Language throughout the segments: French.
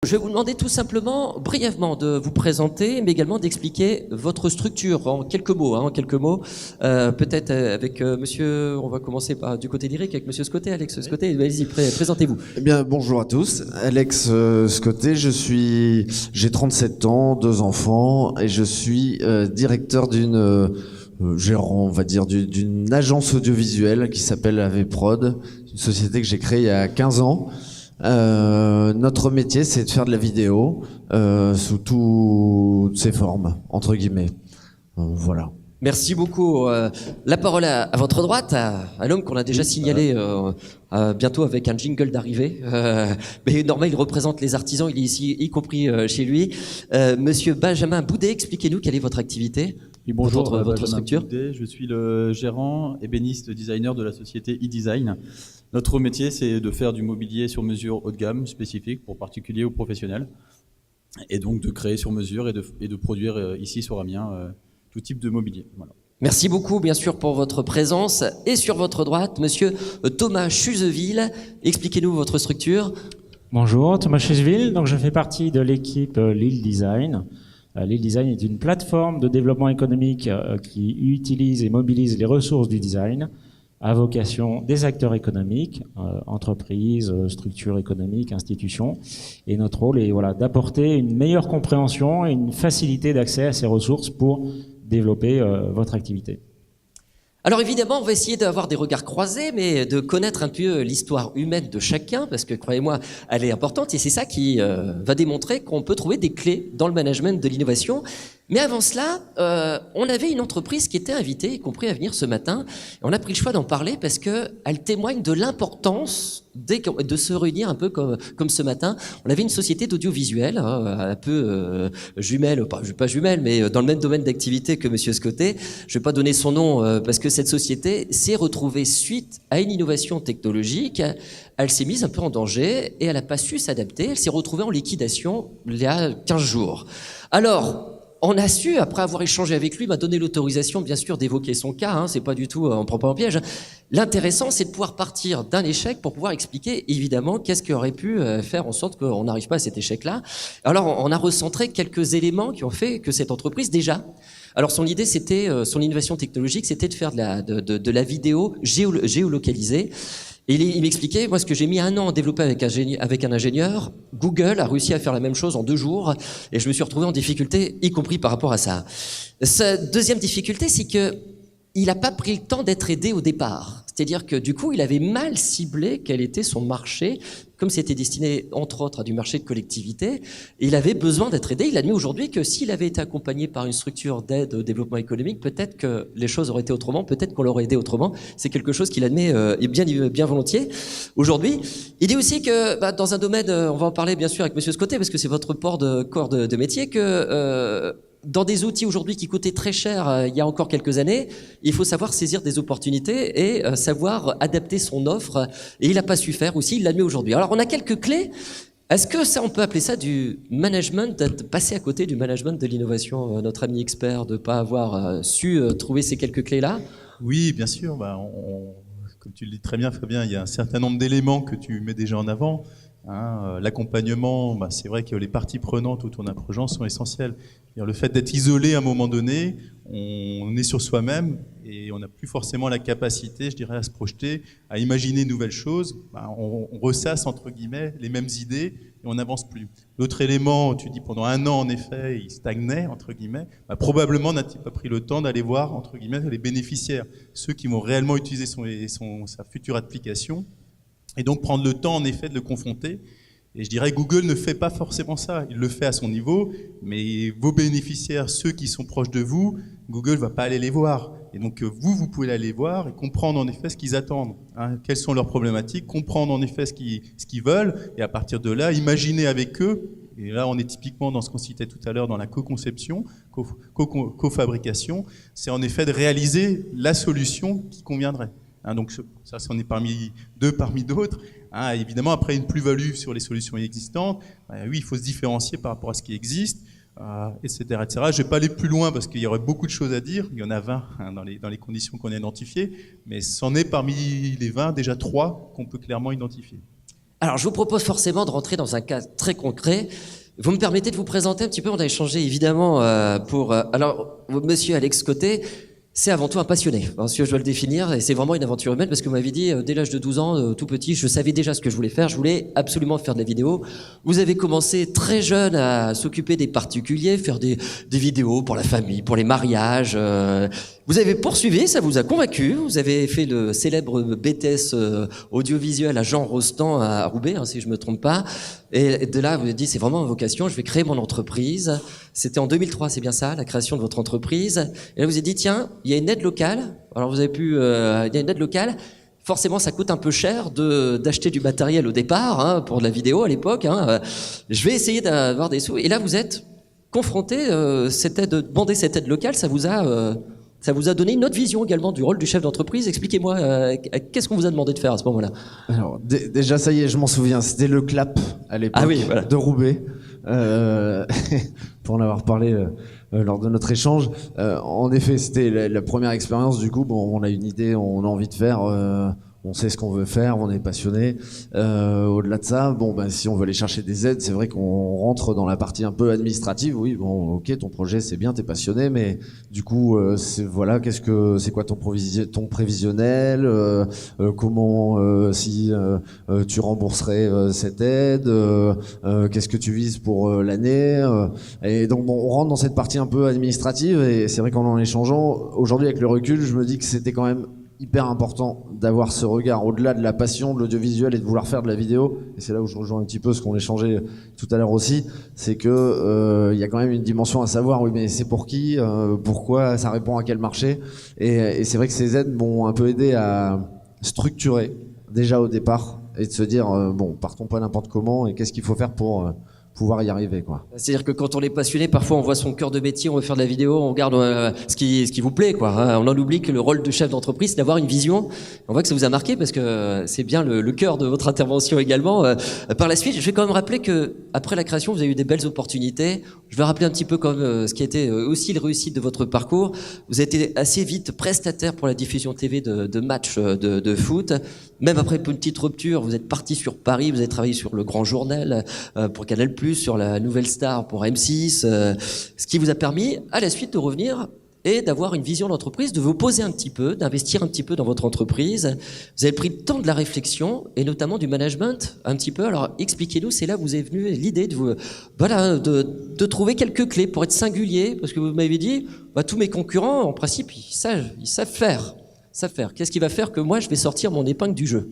Je vais vous demander tout simplement, brièvement, de vous présenter, mais également d'expliquer votre structure en quelques mots. Peut-être avec monsieur, on va commencer du côté d'Eric, avec monsieur Scotté, Alex Scotté. Allez-y, présentez-vous. Eh bien, bonjour à tous. Alex Scotté, j'ai 37 ans, 2 enfants, et je suis directeur gérant, on va dire, d'une agence audiovisuelle qui s'appelle AVProd, une société que j'ai créée il y a 15 ans. Notre métier, c'est de faire de la vidéo sous toutes ses formes, entre guillemets. Voilà. Merci beaucoup. La parole à votre droite, à l'homme qu'on a déjà signalé bientôt avec un jingle d'arrivée. Mais normalement, il représente les artisans, il est ici, y compris chez lui. Monsieur Benjamin Boudet, expliquez-nous quelle est votre activité. Oui, bonjour, votre structure. Boudet, je suis le gérant ébéniste designer de la société e-design. Notre métier, c'est de faire du mobilier sur mesure haut de gamme, spécifique pour particuliers ou professionnels, et donc de créer sur mesure et de produire ici sur Amiens tout type de mobilier. Voilà. Merci beaucoup, bien sûr, pour votre présence. Et sur votre droite, monsieur Thomas Chuzeville, expliquez-nous votre structure. Bonjour, Thomas Chuzeville. Donc, je fais partie de l'équipe Lille Design. Lille Design est une plateforme de développement économique qui utilise et mobilise les ressources du design à vocation des acteurs économiques, entreprises, structures économiques, institutions. Et notre rôle est d'apporter une meilleure compréhension et une facilité d'accès à ces ressources pour développer votre activité. Alors évidemment, on va essayer d'avoir des regards croisés, mais de connaître un peu l'histoire humaine de chacun, parce que croyez-moi, elle est importante, et c'est ça qui va démontrer qu'on peut trouver des clés dans le management de l'innovation. Mais avant cela, on avait une entreprise qui était invitée, y compris à venir ce matin. Et on a pris le choix d'en parler parce que elle témoigne de l'importance de se réunir un peu comme ce matin. On avait une société d'audiovisuel, un peu jumelle, pas jumelle, mais dans le même domaine d'activité que monsieur Scotté. Je vais pas donner son nom parce que cette société s'est retrouvée suite à une innovation technologique. Elle s'est mise un peu en danger et elle n'a pas su s'adapter. Elle s'est retrouvée en liquidation il y a 15 jours. Alors, on a su, après avoir échangé avec lui, m'a donné l'autorisation, bien sûr, d'évoquer son cas. C'est pas du tout, on prend pas en piège. L'intéressant, c'est de pouvoir partir d'un échec pour pouvoir expliquer, évidemment, qu'est-ce qui aurait pu faire en sorte qu'on n'arrive pas à cet échec-là. Alors, on a recentré quelques éléments qui ont fait que cette entreprise, déjà, alors son idée, c'était, son innovation technologique, c'était de faire de la vidéo géolocalisée. Et il m'expliquait, moi, ce que j'ai mis 1 an à développer avec un ingénieur, Google a réussi à faire la même chose en 2 jours, et je me suis retrouvé en difficulté, y compris par rapport à ça. Sa deuxième difficulté, c'est que il n'a pas pris le temps d'être aidé au départ. C'est-à-dire que du coup, il avait mal ciblé quel était son marché, comme c'était destiné, entre autres, à du marché de collectivité, et il avait besoin d'être aidé. Il admet aujourd'hui que s'il avait été accompagné par une structure d'aide au développement économique, peut-être que les choses auraient été autrement, peut-être qu'on l'aurait aidé autrement. C'est quelque chose qu'il admet bien volontiers. Aujourd'hui, il dit aussi que dans un domaine, on va en parler bien sûr avec monsieur Scotté, parce que c'est votre corps de métier, que dans des outils aujourd'hui qui coûtaient très cher il y a encore quelques années, il faut savoir saisir des opportunités et savoir adapter son offre. Et il n'a pas su faire aussi, il l'admet aujourd'hui. Alors on a quelques clés. Est-ce que ça, on peut appeler ça du management, de passer à côté du management de l'innovation, notre ami expert, de ne pas avoir su trouver ces quelques clés-là? Oui, bien sûr. Comme tu le dis très bien, Fabien, il y a un certain nombre d'éléments que tu mets déjà en avant. L'accompagnement, c'est vrai que les parties prenantes autour d'un projet sont essentielles. Le fait d'être isolé à un moment donné, on est sur soi-même et on n'a plus forcément la capacité, je dirais, à se projeter, à imaginer de nouvelles choses. On ressasse, entre guillemets, les mêmes idées et on n'avance plus. L'autre élément, tu dis pendant 1 an, en effet, il stagnait, entre guillemets. Probablement n'a-t-il pas pris le temps d'aller voir, entre guillemets, les bénéficiaires, ceux qui vont réellement utiliser sa future application. Et donc prendre le temps, en effet, de le confronter. Et je dirais Google ne fait pas forcément ça. Il le fait à son niveau, mais vos bénéficiaires, ceux qui sont proches de vous, Google ne va pas aller les voir. Et donc vous pouvez aller voir et comprendre en effet ce qu'ils attendent, quelles sont leurs problématiques, comprendre en effet ce qu'ils veulent, et à partir de là, imaginer avec eux. Et là, on est typiquement dans ce qu'on citait tout à l'heure, dans la co-conception, co-fabrication. C'est en effet de réaliser la solution qui conviendrait. Donc ça, c'en est parmi d'autres. Évidemment, après une plus-value sur les solutions existantes, oui, il faut se différencier par rapport à ce qui existe, etc., etc. Je ne vais pas aller plus loin parce qu'il y aurait beaucoup de choses à dire. Il y en a 20 dans les conditions qu'on a identifiées, mais c'en est parmi les 20 déjà 3 qu'on peut clairement identifier. Alors, je vous propose forcément de rentrer dans un cas très concret. Vous me permettez de vous présenter un petit peu. On a échangé évidemment alors, monsieur Alex Côté, c'est avant tout un passionné, si je dois le définir, et c'est vraiment une aventure humaine parce que vous m'avez dit, dès l'âge de 12 ans, tout petit, je savais déjà ce que je voulais faire. Je voulais absolument faire de la vidéo. Vous avez commencé très jeune à s'occuper des particuliers, faire des vidéos pour la famille, pour les mariages. Vous avez poursuivi, ça vous a convaincu. Vous avez fait le célèbre BTS audiovisuel à Jean Rostand à Roubaix, si je me trompe pas. Et de là, vous avez dit, c'est vraiment ma vocation, je vais créer mon entreprise. C'était en 2003, c'est bien ça, la création de votre entreprise. Et là, vous avez dit, tiens, il y a une aide locale. Alors, vous avez il y a une aide locale. Forcément, ça coûte un peu cher d'acheter du matériel au départ, pour de la vidéo à l'époque. Je vais essayer d'avoir des sous. Et là, vous êtes confronté, demander cette aide locale, ça vous a donné une autre vision également du rôle du chef d'entreprise. Expliquez-moi, qu'est-ce qu'on vous a demandé de faire à ce moment-là? Alors, déjà, ça y est, je m'en souviens, c'était le clap à l'époque voilà. de Roubaix. Pour en avoir parlé lors de notre échange. En effet, c'était la première expérience. Du coup, on a une idée, on a envie de faire, on sait ce qu'on veut faire, on est passionné. Au-delà de ça, si on veut aller chercher des aides, c'est vrai qu'on rentre dans la partie un peu administrative. Oui, ok, ton projet c'est bien, t'es passionné, mais du coup, c'est quoi ton prévisionnel, comment si tu rembourserais cette aide, qu'est-ce que tu vises pour l'année, et donc on rentre dans cette partie un peu administrative. Et c'est vrai qu'en échangeant aujourd'hui avec le recul, je me dis que c'était quand même hyper important d'avoir ce regard au-delà de la passion de l'audiovisuel et de vouloir faire de la vidéo. Et c'est là où je rejoins un petit peu ce qu'on échangeait tout à l'heure aussi, c'est que y a quand même une dimension à savoir, oui, mais c'est pour qui, pourquoi, ça répond à quel marché. Et c'est vrai que ces aides m'ont un peu aidé à structurer déjà au départ et de se dire partons pas n'importe comment, et qu'est-ce qu'il faut faire pour pouvoir y arriver, quoi. C'est-à-dire que quand on est passionné, parfois on voit son cœur de métier, on veut faire de la vidéo, on regarde ce qui vous plaît, quoi. On en oublie que le rôle de chef d'entreprise, c'est d'avoir une vision. On voit que ça vous a marqué parce que c'est bien le cœur de votre intervention également. Par la suite, je vais quand même rappeler que après la création, vous avez eu des belles opportunités. Je vais rappeler un petit peu comme ce qui a été aussi le réussite de votre parcours. Vous avez été assez vite prestataire pour la diffusion TV de matchs de foot. Même après une petite rupture, vous êtes parti sur Paris, vous avez travaillé sur le Grand Journal pour Canal+, sur la Nouvelle Star pour M6, ce qui vous a permis à la suite de revenir et d'avoir une vision d'entreprise, de vous poser un petit peu, d'investir un petit peu dans votre entreprise. Vous avez pris le temps de la réflexion et notamment du management un petit peu. Alors expliquez-nous, c'est là où vous est venue l'idée de trouver quelques clés pour être singulier, parce que vous m'avez dit, tous mes concurrents, en principe, ils savent faire. Qu'est-ce qui va faire que moi, je vais sortir mon épingle du jeu?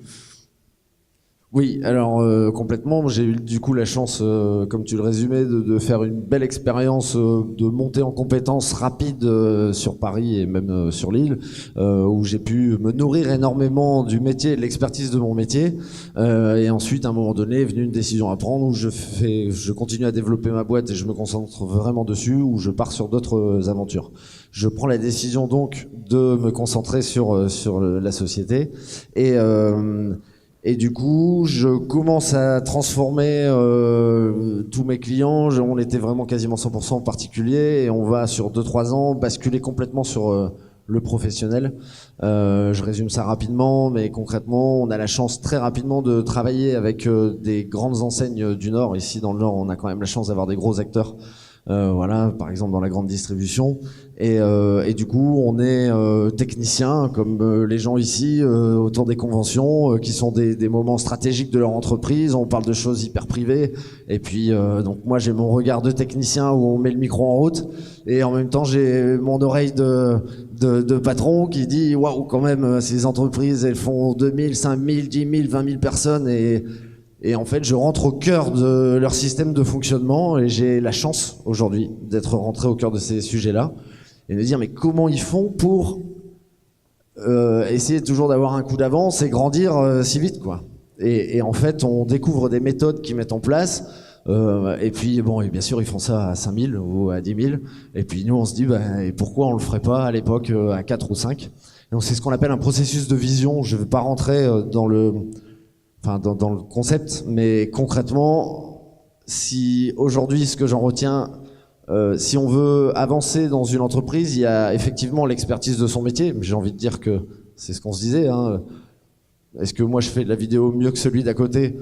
Oui, alors complètement. J'ai eu du coup la chance, comme tu le résumais, de faire une belle expérience de montée en compétences rapide sur Paris et même sur l'île, où j'ai pu me nourrir énormément du métier et de l'expertise de mon métier. Et ensuite, à un moment donné, est venue une décision à prendre où je continue à développer ma boîte et je me concentre vraiment dessus, ou je pars sur d'autres aventures. Je prends la décision donc de me concentrer sur la société et du coup, je commence à transformer tous mes clients. On était vraiment quasiment 100% particulier, et on va sur 2-3 ans basculer complètement sur le professionnel. Je résume ça rapidement, mais concrètement, on a la chance très rapidement de travailler avec des grandes enseignes du Nord. Ici, dans le Nord, on a quand même la chance d'avoir des gros acteurs. Par exemple dans la grande distribution, et du coup on est technicien comme les gens ici autour des conventions qui sont des moments stratégiques de leur entreprise. On parle de choses hyper privées, et puis donc moi j'ai mon regard de technicien où on met le micro en route, et en même temps j'ai mon oreille de patron qui dit waouh, quand même ces entreprises elles font 2000, 5000, 10 000, 20 000 personnes, et en fait, je rentre au cœur de leur système de fonctionnement, et j'ai la chance aujourd'hui d'être rentré au cœur de ces sujets-là et de me dire mais comment ils font pour essayer toujours d'avoir un coup d'avance et grandir si vite, quoi. Et en fait, on découvre des méthodes qu'ils mettent en place. Et puis et bien sûr ils font ça à 5000 ou à 10 000, et puis nous on se dit et pourquoi on le ferait pas à l'époque à 4 ou 5. Donc c'est ce qu'on appelle un processus de vision. Je ne vais pas rentrer dans le concept, mais concrètement, si aujourd'hui ce que j'en retiens, si on veut avancer dans une entreprise, il y a effectivement l'expertise de son métier. J'ai envie de dire que c'est ce qu'on se disait, Est-ce que moi je fais de la vidéo mieux que celui d'à côté?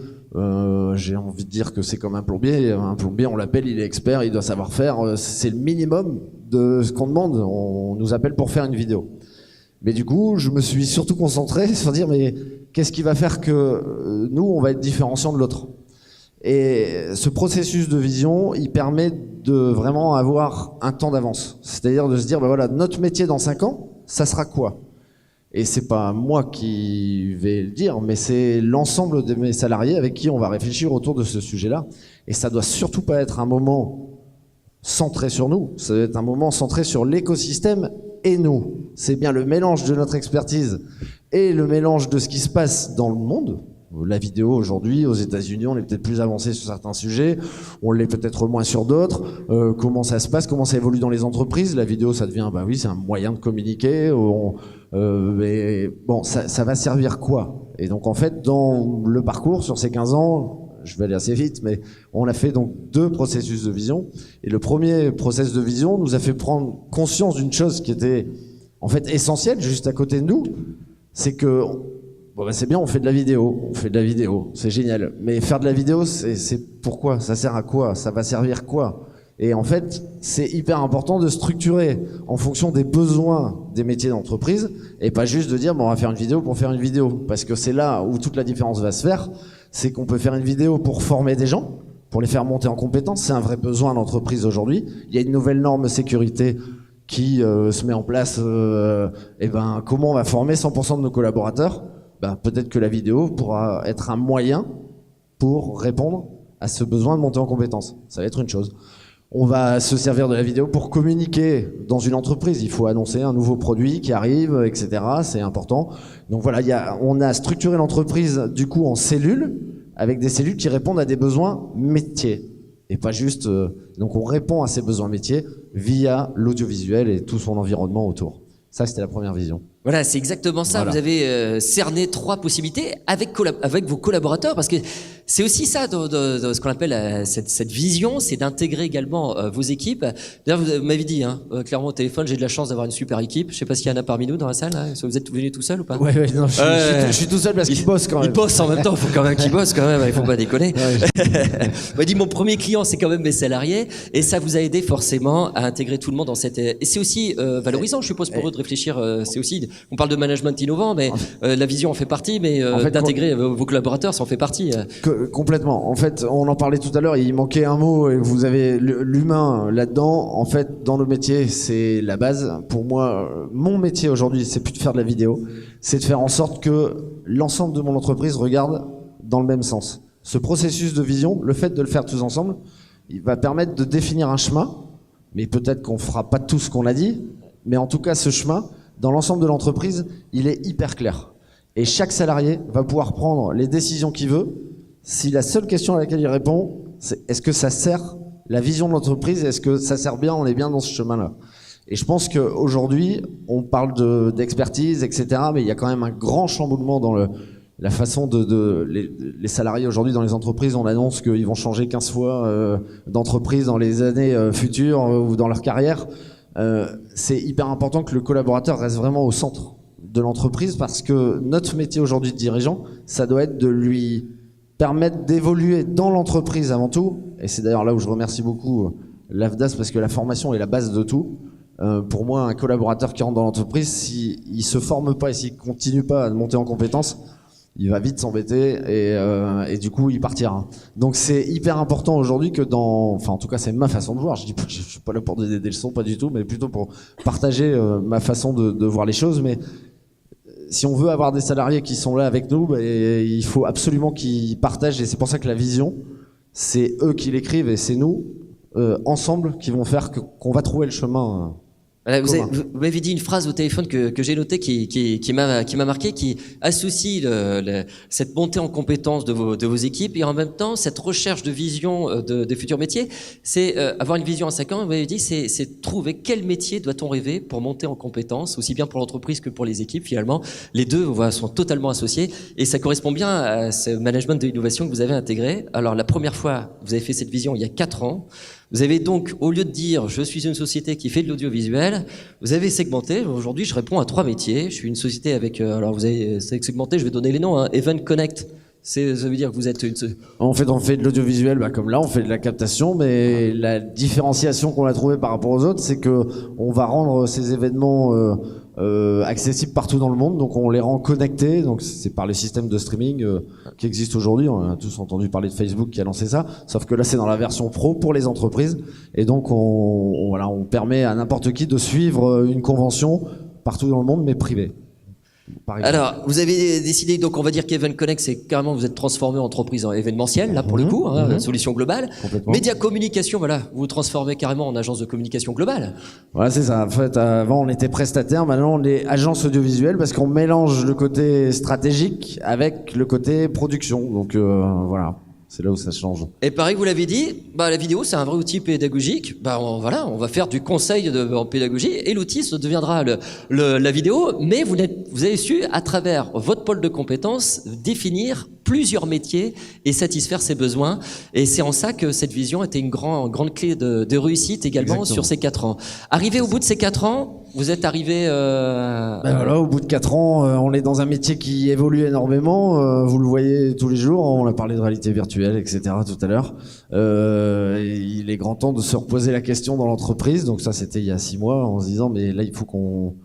J'ai envie de dire que c'est comme un plombier. Un plombier, on l'appelle, il est expert, il doit savoir faire. C'est le minimum de ce qu'on demande. On nous appelle pour faire une vidéo. Mais du coup, je me suis surtout concentré sur dire, mais qu'est-ce qui va faire que nous, on va être différenciant de l'autre? Et ce processus de vision, il permet de vraiment avoir un temps d'avance. C'est-à-dire de se dire, ben voilà, notre métier dans 5 ans, ça sera quoi? Et c'est pas moi qui vais le dire, mais c'est l'ensemble de mes salariés avec qui on va réfléchir autour de ce sujet-là. Et ça doit surtout pas être un moment centré sur nous, ça doit être un moment centré sur l'écosystème et nous. C'est bien le mélange de notre expertise et le mélange de ce qui se passe dans le monde. La vidéo aujourd'hui, aux États-Unis, on est peut-être plus avancé sur certains sujets, on l'est peut-être moins sur d'autres. Comment ça se passe, comment ça évolue dans les entreprises? La vidéo, ça devient, bah oui, c'est un moyen de communiquer. Mais bon, ça va servir quoi? Et donc en fait, dans le parcours sur ces 15 ans, je vais aller assez vite, mais on a fait donc 2 processus de vision. Et le premier processus de vision nous a fait prendre conscience d'une chose qui était en fait essentielle juste à côté de nous, c'est que bon, bah c'est bien, on fait de la vidéo, c'est génial. Mais faire de la vidéo, c'est pourquoi? Ça sert à quoi? Ça va servir quoi? Et en fait, c'est hyper important de structurer en fonction des besoins des métiers d'entreprise et pas juste de dire, bon, on va faire une vidéo pour faire une vidéo. Parce que c'est là où toute la différence va se faire. C'est qu'on peut faire une vidéo pour former des gens, pour les faire monter en compétences. C'est un vrai besoin d'entreprise aujourd'hui. Il y a une nouvelle norme sécurité qui se met en place. Et ben, comment on va former 100% de nos collaborateurs? Ben, peut-être que la vidéo pourra être un moyen pour répondre à ce besoin de monter en compétences. Ça va être une chose. On va se servir de la vidéo pour communiquer dans une entreprise. Il faut annoncer un nouveau produit qui arrive, etc. C'est important. Donc voilà, on a structuré l'entreprise du coup en cellules, avec des cellules qui répondent à des besoins métiers. Et pas juste... donc on répond à ces besoins métiers via l'audiovisuel et tout son environnement autour. Ça, c'était la première vision. Voilà, c'est exactement ça. Voilà. Vous avez cerné 3 possibilités avec vos collaborateurs, parce que c'est aussi ça de ce qu'on appelle cette vision, c'est d'intégrer également vos équipes. D'ailleurs, vous m'avez dit, clairement au téléphone, j'ai de la chance d'avoir une super équipe. Je sais pas s'il y en a parmi nous dans la salle. Hein. Vous êtes venus tout seul ou pas? Ouais, non, je suis tout seul parce qu'ils bossent quand même. Ils bossent en même temps. Il faut quand même qu'ils bossent quand même. Il faut pas déconner. M'a dit, mon premier client, c'est quand même mes salariés, et ça vous a aidé forcément à intégrer tout le monde dans cette. Et c'est aussi valorisant, je suppose, pour eux de réfléchir. C'est aussi. On parle de management innovant, mais la vision en fait partie, mais en fait, d'intégrer vos collaborateurs, ça en fait partie. Complètement. En fait, on en parlait tout à l'heure, il manquait un mot, et vous avez l'humain là-dedans. En fait, dans le métier, c'est la base. Pour moi, mon métier aujourd'hui, c'est plus de faire de la vidéo, c'est de faire en sorte que l'ensemble de mon entreprise regarde dans le même sens. Ce processus de vision, le fait de le faire tous ensemble, il va permettre de définir un chemin, mais peut-être qu'on fera pas tout ce qu'on a dit, mais en tout cas, ce chemin, dans l'ensemble de l'entreprise, il est hyper clair. Et chaque salarié va pouvoir prendre les décisions qu'il veut si la seule question à laquelle il répond, c'est est-ce que ça sert la vision de l'entreprise, est-ce que ça sert bien, on est bien dans ce chemin-là. Et je pense qu'aujourd'hui, on parle d'expertise, etc., mais il y a quand même un grand chamboulement dans la façon les salariés aujourd'hui dans les entreprises. On annonce qu'ils vont changer 15 fois d'entreprise dans les années futures ou dans leur carrière. C'est hyper important que le collaborateur reste vraiment au centre de l'entreprise, parce que notre métier aujourd'hui de dirigeant, ça doit être de lui permettre d'évoluer dans l'entreprise avant tout. Et c'est d'ailleurs là où je remercie beaucoup l'AFDAS, parce que la formation est la base de tout. Pour moi, un collaborateur qui rentre dans l'entreprise, s'il se forme pas et s'il continue pas à monter en compétences, il va vite s'embêter et du coup il partira. Donc c'est hyper important aujourd'hui que en tout cas c'est ma façon de voir. Je suis pas là pour donner des leçons, pas du tout, mais plutôt pour partager ma façon de voir les choses. Mais si on veut avoir des salariés qui sont là avec nous, il faut absolument qu'ils partagent, et c'est pour ça que la vision, c'est eux qui l'écrivent et c'est nous ensemble qui vont faire qu'on va trouver le chemin. Vous m'avez dit une phrase au téléphone que j'ai notée qui m'a marqué, qui associe cette montée en compétence de vos équipes et en même temps cette recherche de vision des futurs métiers. C'est avoir une vision à 5 ans. Vous m'avez dit c'est trouver quel métier doit-on rêver pour monter en compétence, aussi bien pour l'entreprise que pour les équipes. Finalement, les deux sont totalement associés et ça correspond bien à ce management de l'innovation que vous avez intégré. Alors la première fois, vous avez fait cette vision il y a 4 ans. Vous avez donc, au lieu de dire je suis une société qui fait de l'audiovisuel, vous avez segmenté. Aujourd'hui, je réponds à 3 métiers. Je suis une société avec, alors vous avez segmenté, je vais donner les noms, hein. Event Connect. Ça veut dire que vous êtes une... En fait, on fait de l'audiovisuel, comme là, on fait de la captation, mais la différenciation qu'on a trouvée par rapport aux autres, c'est que on va rendre ces événements accessibles partout dans le monde, donc on les rend connectés. Donc c'est par le système de streaming qui existe aujourd'hui. On a tous entendu parler de Facebook qui a lancé ça, sauf que là, c'est dans la version pro pour les entreprises, et donc on permet à n'importe qui de suivre une convention partout dans le monde, mais privée. Alors, vous avez décidé, donc on va dire qu'Event Connect, c'est carrément, vous êtes transformé en entreprise en événementiel, là pour le coup, solution globale. Média communication, voilà, vous vous transformez carrément en agence de communication globale. Voilà, c'est ça. En fait, avant on était prestataire, maintenant on est agence audiovisuelle parce qu'on mélange le côté stratégique avec le côté production. Donc voilà. C'est là où ça change. Et pareil, vous l'avez dit, la vidéo, c'est un vrai outil pédagogique. On va faire du conseil en pédagogie et l'outil, ça deviendra la vidéo. Mais vous avez su, à travers votre pôle de compétences, définir plusieurs métiers et satisfaire ses besoins. Et c'est en ça que cette vision était une grande clé de réussite également. Exactement. Sur ces 4 ans. Arrivé au bout de ces 4 ans, vous êtes arrivé... voilà, au bout de 4 ans, on est dans un métier qui évolue énormément. Vous le voyez tous les jours. On a parlé de réalité virtuelle, etc. tout à l'heure. Il est grand temps de se reposer la question dans l'entreprise. Donc ça, c'était il y a 6 mois, en se disant, mais là, il faut qu'on...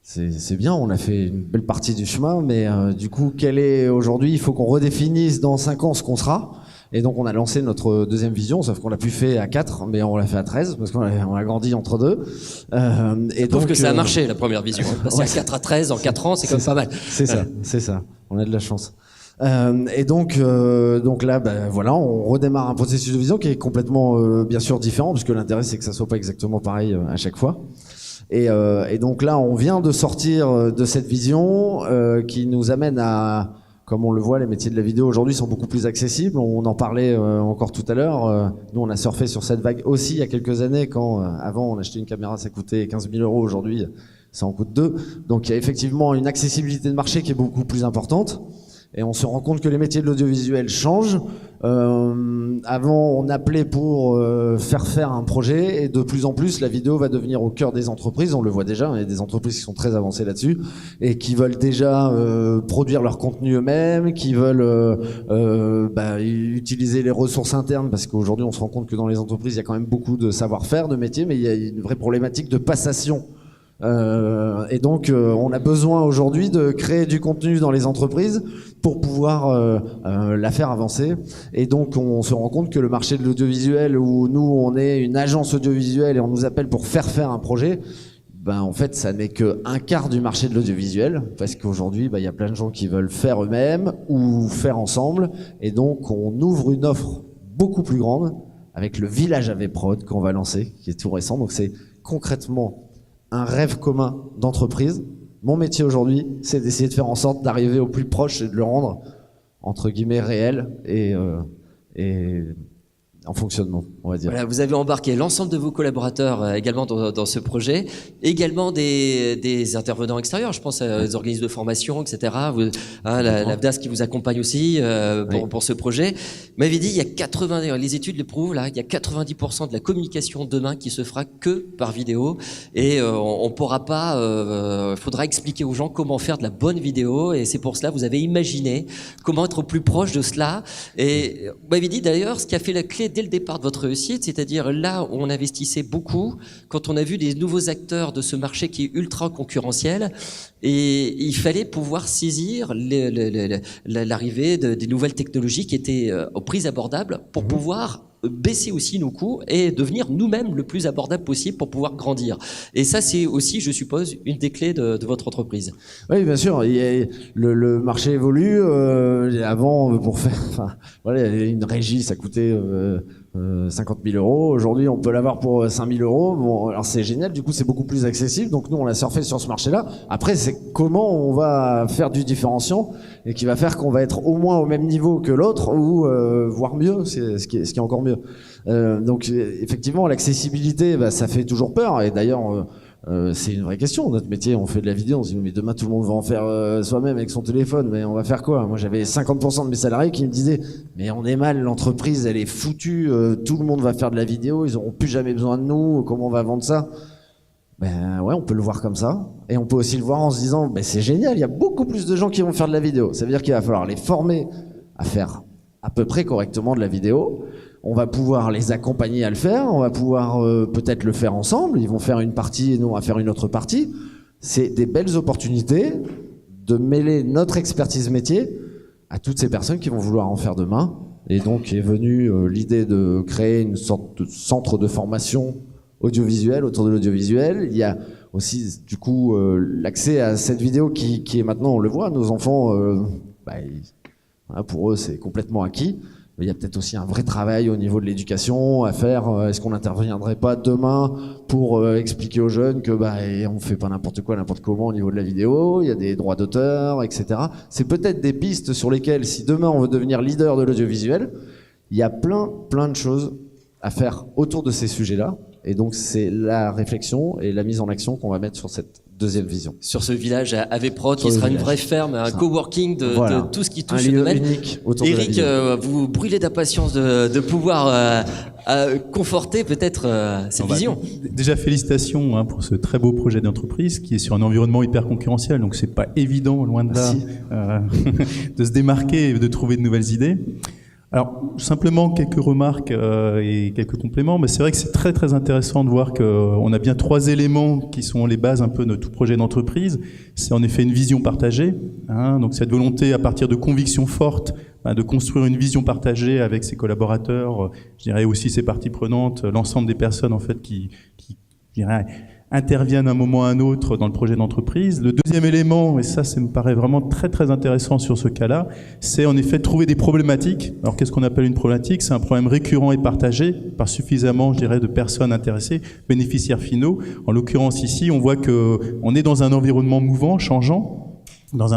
C'est bien, on a fait une belle partie du chemin, mais du coup, quel est aujourd'hui? Il faut qu'on redéfinisse dans 5 ans ce qu'on sera. Et donc, on a lancé notre deuxième vision, sauf qu'on l'a plus fait à 4, mais on l'a fait à 13, parce qu'on a grandi entre deux. Et donc que ça a marché, la première vision. Passer à 4 à 13 en 4 ans, c'est quand même pas mal. C'est ça. On a de la chance. Et donc là, voilà, on redémarre un processus de vision qui est complètement, bien sûr, différent, parce que l'intérêt, c'est que ça soit pas exactement pareil à chaque fois. Et donc là, on vient de sortir de cette vision qui nous amène à, comme on le voit, les métiers de la vidéo aujourd'hui sont beaucoup plus accessibles. On en parlait encore tout à l'heure. Nous, on a surfé sur cette vague aussi il y a quelques années, quand avant on achetait une caméra, ça coûtait 15 000 €. Aujourd'hui, ça en coûte 2. Donc il y a effectivement une accessibilité de marché qui est beaucoup plus importante. Et on se rend compte que les métiers de l'audiovisuel changent. Avant, on appelait pour faire un projet, et de plus en plus, la vidéo va devenir au cœur des entreprises. On le voit déjà, il y a des entreprises qui sont très avancées là-dessus et qui veulent déjà produire leur contenu eux-mêmes, qui veulent utiliser les ressources internes, parce qu'aujourd'hui, on se rend compte que dans les entreprises, il y a quand même beaucoup de savoir-faire, de métiers, mais il y a une vraie problématique de passation. Et donc on a besoin aujourd'hui de créer du contenu dans les entreprises pour pouvoir la faire avancer. Et donc on se rend compte que le marché de l'audiovisuel, où nous on est une agence audiovisuelle et on nous appelle pour faire un projet, en fait ça n'est que un quart du marché de l'audiovisuel, parce qu'aujourd'hui il y a plein de gens qui veulent faire eux-mêmes ou faire ensemble, et donc on ouvre une offre beaucoup plus grande avec le village AV Prod qu'on va lancer, qui est tout récent. Donc c'est concrètement un rêve commun d'entreprise. Mon métier aujourd'hui, c'est d'essayer de faire en sorte d'arriver au plus proche et de le rendre, entre guillemets, réel et en fonctionnement, on va dire. Voilà, vous avez embarqué l'ensemble de vos collaborateurs également dans ce projet, également des intervenants extérieurs, je pense à des organismes de formation, etc. La VDAS qui vous accompagne aussi pour ce projet. Vous m'avez dit, il y a les études le prouvent, là, il y a 90% de la communication demain qui se fera que par vidéo, et on pourra pas, faudra expliquer aux gens comment faire de la bonne vidéo, et c'est pour cela vous avez imaginé comment être au plus proche de cela. Et vous m'avez dit d'ailleurs, ce qui a fait la clé dès le départ de votre réussite, c'est-à-dire là où on investissait beaucoup, quand on a vu des nouveaux acteurs de ce marché qui est ultra concurrentiel, et il fallait pouvoir saisir l'arrivée des nouvelles technologies qui étaient aux prix abordables pour pouvoir baisser aussi nos coûts et devenir nous-mêmes le plus abordable possible pour pouvoir grandir. Et ça, c'est aussi, je suppose, une des clés de votre entreprise. Oui, bien sûr. Le marché évolue. Avant, pour faire, une régie, ça coûtait 50 000 €. Aujourd'hui, on peut l'avoir pour 5 000 €. Bon, alors c'est génial. Du coup, c'est beaucoup plus accessible. Donc nous, on a surfé sur ce marché-là. Après, c'est comment on va faire du différenciant et qui va faire qu'on va être au moins au même niveau que l'autre, ou voire mieux, c'est ce qui est encore mieux. Donc effectivement, l'accessibilité, ça fait toujours peur. Et d'ailleurs, C'est une vraie question. Notre métier, on fait de la vidéo, on se dit mais demain tout le monde va en faire soi-même avec son téléphone, mais on va faire quoi? Moi j'avais 50% de mes salariés qui me disaient mais on est mal, l'entreprise elle est foutue, tout le monde va faire de la vidéo, ils auront plus jamais besoin de nous, comment on va vendre ça? Ben ouais, on peut le voir comme ça, et on peut aussi le voir en se disant ben c'est génial, il y a beaucoup plus de gens qui vont faire de la vidéo. Ça veut dire qu'il va falloir les former à faire à peu près correctement de la vidéo. On va pouvoir les accompagner à le faire, on va pouvoir peut-être le faire ensemble, ils vont faire une partie et nous on va faire une autre partie. C'est des belles opportunités de mêler notre expertise métier à toutes ces personnes qui vont vouloir en faire demain. Et donc est venue l'idée de créer une sorte de centre de formation audiovisuel autour de l'audiovisuel. Il y a aussi du coup l'accès à cette vidéo qui est maintenant, on le voit, nos enfants, voilà, pour eux c'est complètement acquis. Il y a peut-être aussi un vrai travail au niveau de l'éducation à faire. Est-ce qu'on n'interviendrait pas demain pour expliquer aux jeunes que on fait pas n'importe quoi, n'importe comment au niveau de la vidéo, il y a des droits d'auteur, etc. C'est peut-être des pistes sur lesquelles, si demain on veut devenir leader de l'audiovisuel, il y a plein de choses à faire autour de ces sujets-là. Et donc c'est la réflexion et la mise en action qu'on va mettre sur cette deuxième vision. Sur ce village à AVProd, qui sera une vraie ferme, un coworking de tout ce qui touche ce domaine. Unique autour de la Eric, vidéo. vous brûlez d'impatience de pouvoir conforter peut-être cette vision. Déjà félicitations pour ce très beau projet d'entreprise qui est sur un environnement hyper concurrentiel, donc c'est pas évident, loin de là, de se démarquer et de trouver de nouvelles idées. Alors, simplement quelques remarques et quelques compléments. Mais c'est vrai que c'est très très intéressant de voir qu'on a bien 3 éléments qui sont les bases un peu de tout projet d'entreprise. C'est en effet une vision partagée, donc cette volonté à partir de convictions fortes de construire une vision partagée avec ses collaborateurs, je dirais aussi ses parties prenantes, l'ensemble des personnes en fait qui je dirais, interviennent à un moment ou à un autre dans le projet d'entreprise. Le deuxième élément, et ça me paraît vraiment très très intéressant sur ce cas-là, c'est en effet trouver des problématiques. Alors qu'est-ce qu'on appelle une problématique? C'est un problème récurrent et partagé par suffisamment, je dirais, de personnes intéressées, bénéficiaires finaux. En l'occurrence ici, on voit que on est dans un environnement mouvant, changeant, dans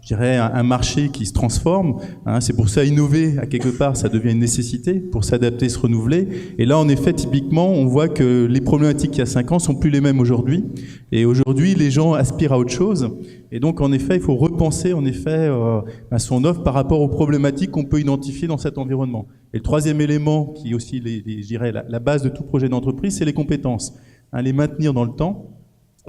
je dirais, un marché qui se transforme. C'est pour ça innover, à quelque part, ça devient une nécessité pour s'adapter, se renouveler. Et là, en effet, typiquement, on voit que les problématiques il y a 5 ans sont plus les mêmes aujourd'hui. Et aujourd'hui, les gens aspirent à autre chose. Et donc, en effet, il faut repenser, en effet, son offre par rapport aux problématiques qu'on peut identifier dans cet environnement. Et le troisième élément, qui est aussi, je dirais, la base de tout projet d'entreprise, c'est les compétences. Les maintenir dans le temps.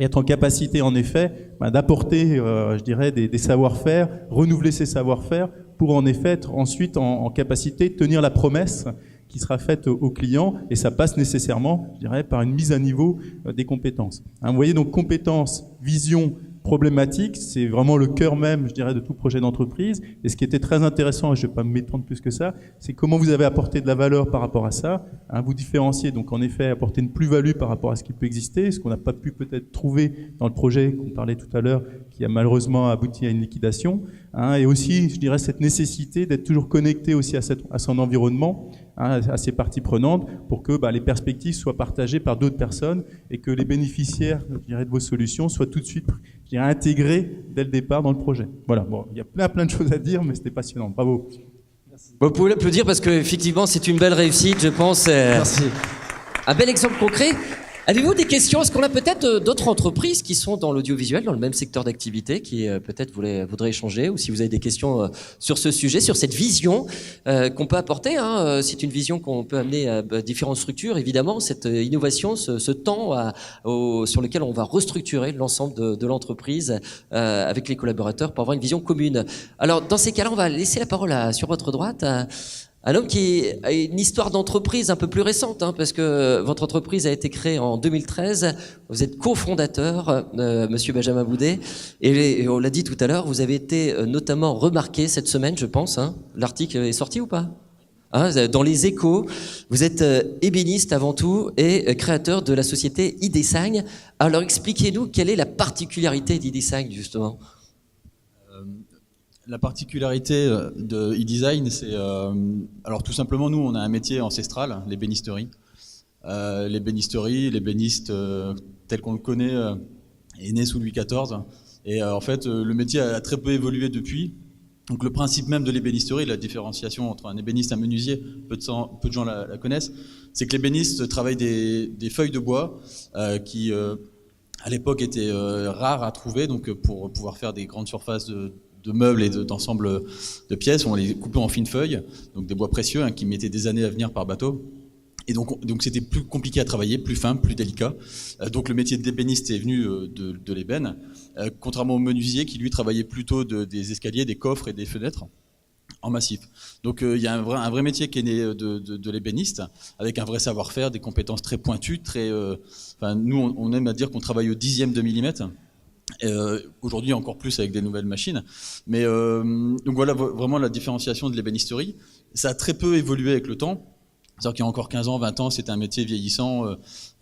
Et être en capacité, en effet, d'apporter, je dirais, des savoir-faire, renouveler ces savoir-faire pour, en effet, être ensuite en capacité de tenir la promesse qui sera faite aux clients. Et ça passe nécessairement, je dirais, par une mise à niveau des compétences. Vous voyez, donc, compétences, vision, problématique, c'est vraiment le cœur même, je dirais, de tout projet d'entreprise. Et ce qui était très intéressant, et je ne vais pas m'étendre plus que ça, c'est comment vous avez apporté de la valeur par rapport à ça, vous différencier, donc en effet, apporter une plus-value par rapport à ce qui peut exister, ce qu'on n'a pas pu peut-être trouver dans le projet qu'on parlait tout à l'heure, qui a malheureusement abouti à une liquidation, et aussi, je dirais, cette nécessité d'être toujours connecté aussi à son environnement, à ses parties prenantes, pour que les perspectives soient partagées par d'autres personnes et que les bénéficiaires, je dirais, de vos solutions soient tout de suite, je dirais, intégrés dès le départ dans le projet. Voilà, bon, il y a plein de choses à dire, mais c'était passionnant. Bravo. Vous pouvez l'applaudir parce qu'effectivement, c'est une belle réussite, je pense. Merci. Un bel exemple concret. Avez-vous des questions? Est-ce qu'on a peut-être d'autres entreprises qui sont dans l'audiovisuel, dans le même secteur d'activité, qui peut-être voudraient échanger, ou si vous avez des questions sur ce sujet, sur cette vision qu'on peut apporter, c'est une vision qu'on peut amener à différentes structures, évidemment, cette innovation, ce temps sur lequel on va restructurer l'ensemble de l'entreprise avec les collaborateurs pour avoir une vision commune. Alors, dans ces cas-là, on va laisser la parole sur votre droite à un homme qui a une histoire d'entreprise un peu plus récente, parce que votre entreprise a été créée en 2013. Vous êtes cofondateur, Monsieur Benjamin Boudet, et on l'a dit tout à l'heure, vous avez été notamment remarqué cette semaine, je pense. L'article est sorti ou pas? Dans les Échos, vous êtes ébéniste avant tout et créateur de la société e-Design. Alors expliquez-nous quelle est la particularité d'e-Design justement. La particularité de e-Design, c'est... alors tout simplement, nous, on a un métier ancestral, l'ébénisterie. L'ébéniste tel qu'on le connaît est né sous Louis XIV. Et en fait, le métier a très peu évolué depuis. Donc le principe même de l'ébénisterie, la différenciation entre un ébéniste et un menuisier, peu de gens la connaissent, c'est que l'ébéniste travaille des feuilles de bois qui à l'époque étaient rares à trouver, donc pour pouvoir faire des grandes surfaces de meubles et d'ensemble de pièces, on les coupait en fines feuilles, donc des bois précieux qui mettaient des années à venir par bateau. Et donc c'était plus compliqué à travailler, plus fin, plus délicat. Donc le métier d'ébéniste est venu de l'ébène, contrairement au menuisier qui lui travaillait plutôt des escaliers, des coffres et des fenêtres en massif. Donc il y a un vrai métier qui est né de l'ébéniste, avec un vrai savoir-faire, des compétences très pointues, nous on aime à dire qu'on travaille au 10e de millimètre. Aujourd'hui encore plus avec des nouvelles machines. Mais donc voilà vraiment la différenciation de l'ébénisterie. Ça a très peu évolué avec le temps. C'est-à-dire qu'il y a encore 15 ans, 20 ans, c'était un métier vieillissant.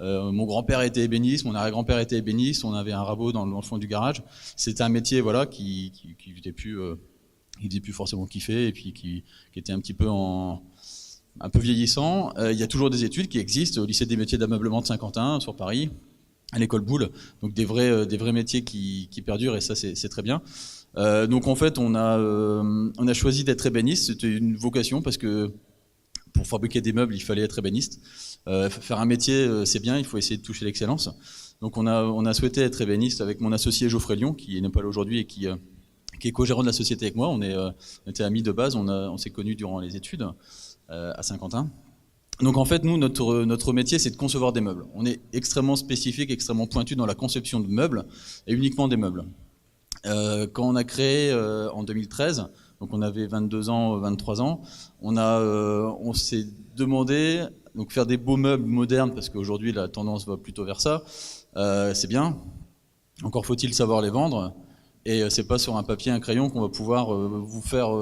Mon grand-père était ébéniste, mon arrière-grand-père était ébéniste, on avait un rabot dans le fond du garage. C'était un métier voilà, qui faisait plus forcément kiffer et puis qui était un petit peu un peu vieillissant. Il y a toujours des études qui existent au lycée des métiers d'ameublement de Saint-Quentin, sur Paris, à l'école Boulle. Donc des vrais métiers qui perdurent et ça c'est très bien. Donc en fait on a choisi d'être ébéniste, c'était une vocation parce que pour fabriquer des meubles, il fallait être ébéniste. Faire un métier, c'est bien, il faut essayer de toucher l'excellence. Donc on a souhaité être ébéniste avec mon associé Geoffrey Lion, qui n'est pas là aujourd'hui et qui est co-gérant de la société avec moi. On était amis de base, on s'est connus durant les études à Saint-Quentin. Donc en fait, nous, notre métier, c'est de concevoir des meubles. On est extrêmement spécifique, extrêmement pointu dans la conception de meubles, et uniquement des meubles. Quand on a créé en 2013, donc on avait 22 ans, 23 ans, on s'est demandé, donc faire des beaux meubles modernes, parce qu'aujourd'hui la tendance va plutôt vers ça, c'est bien, encore faut-il savoir les vendre, et c'est pas sur un papier, un crayon qu'on va pouvoir vous faire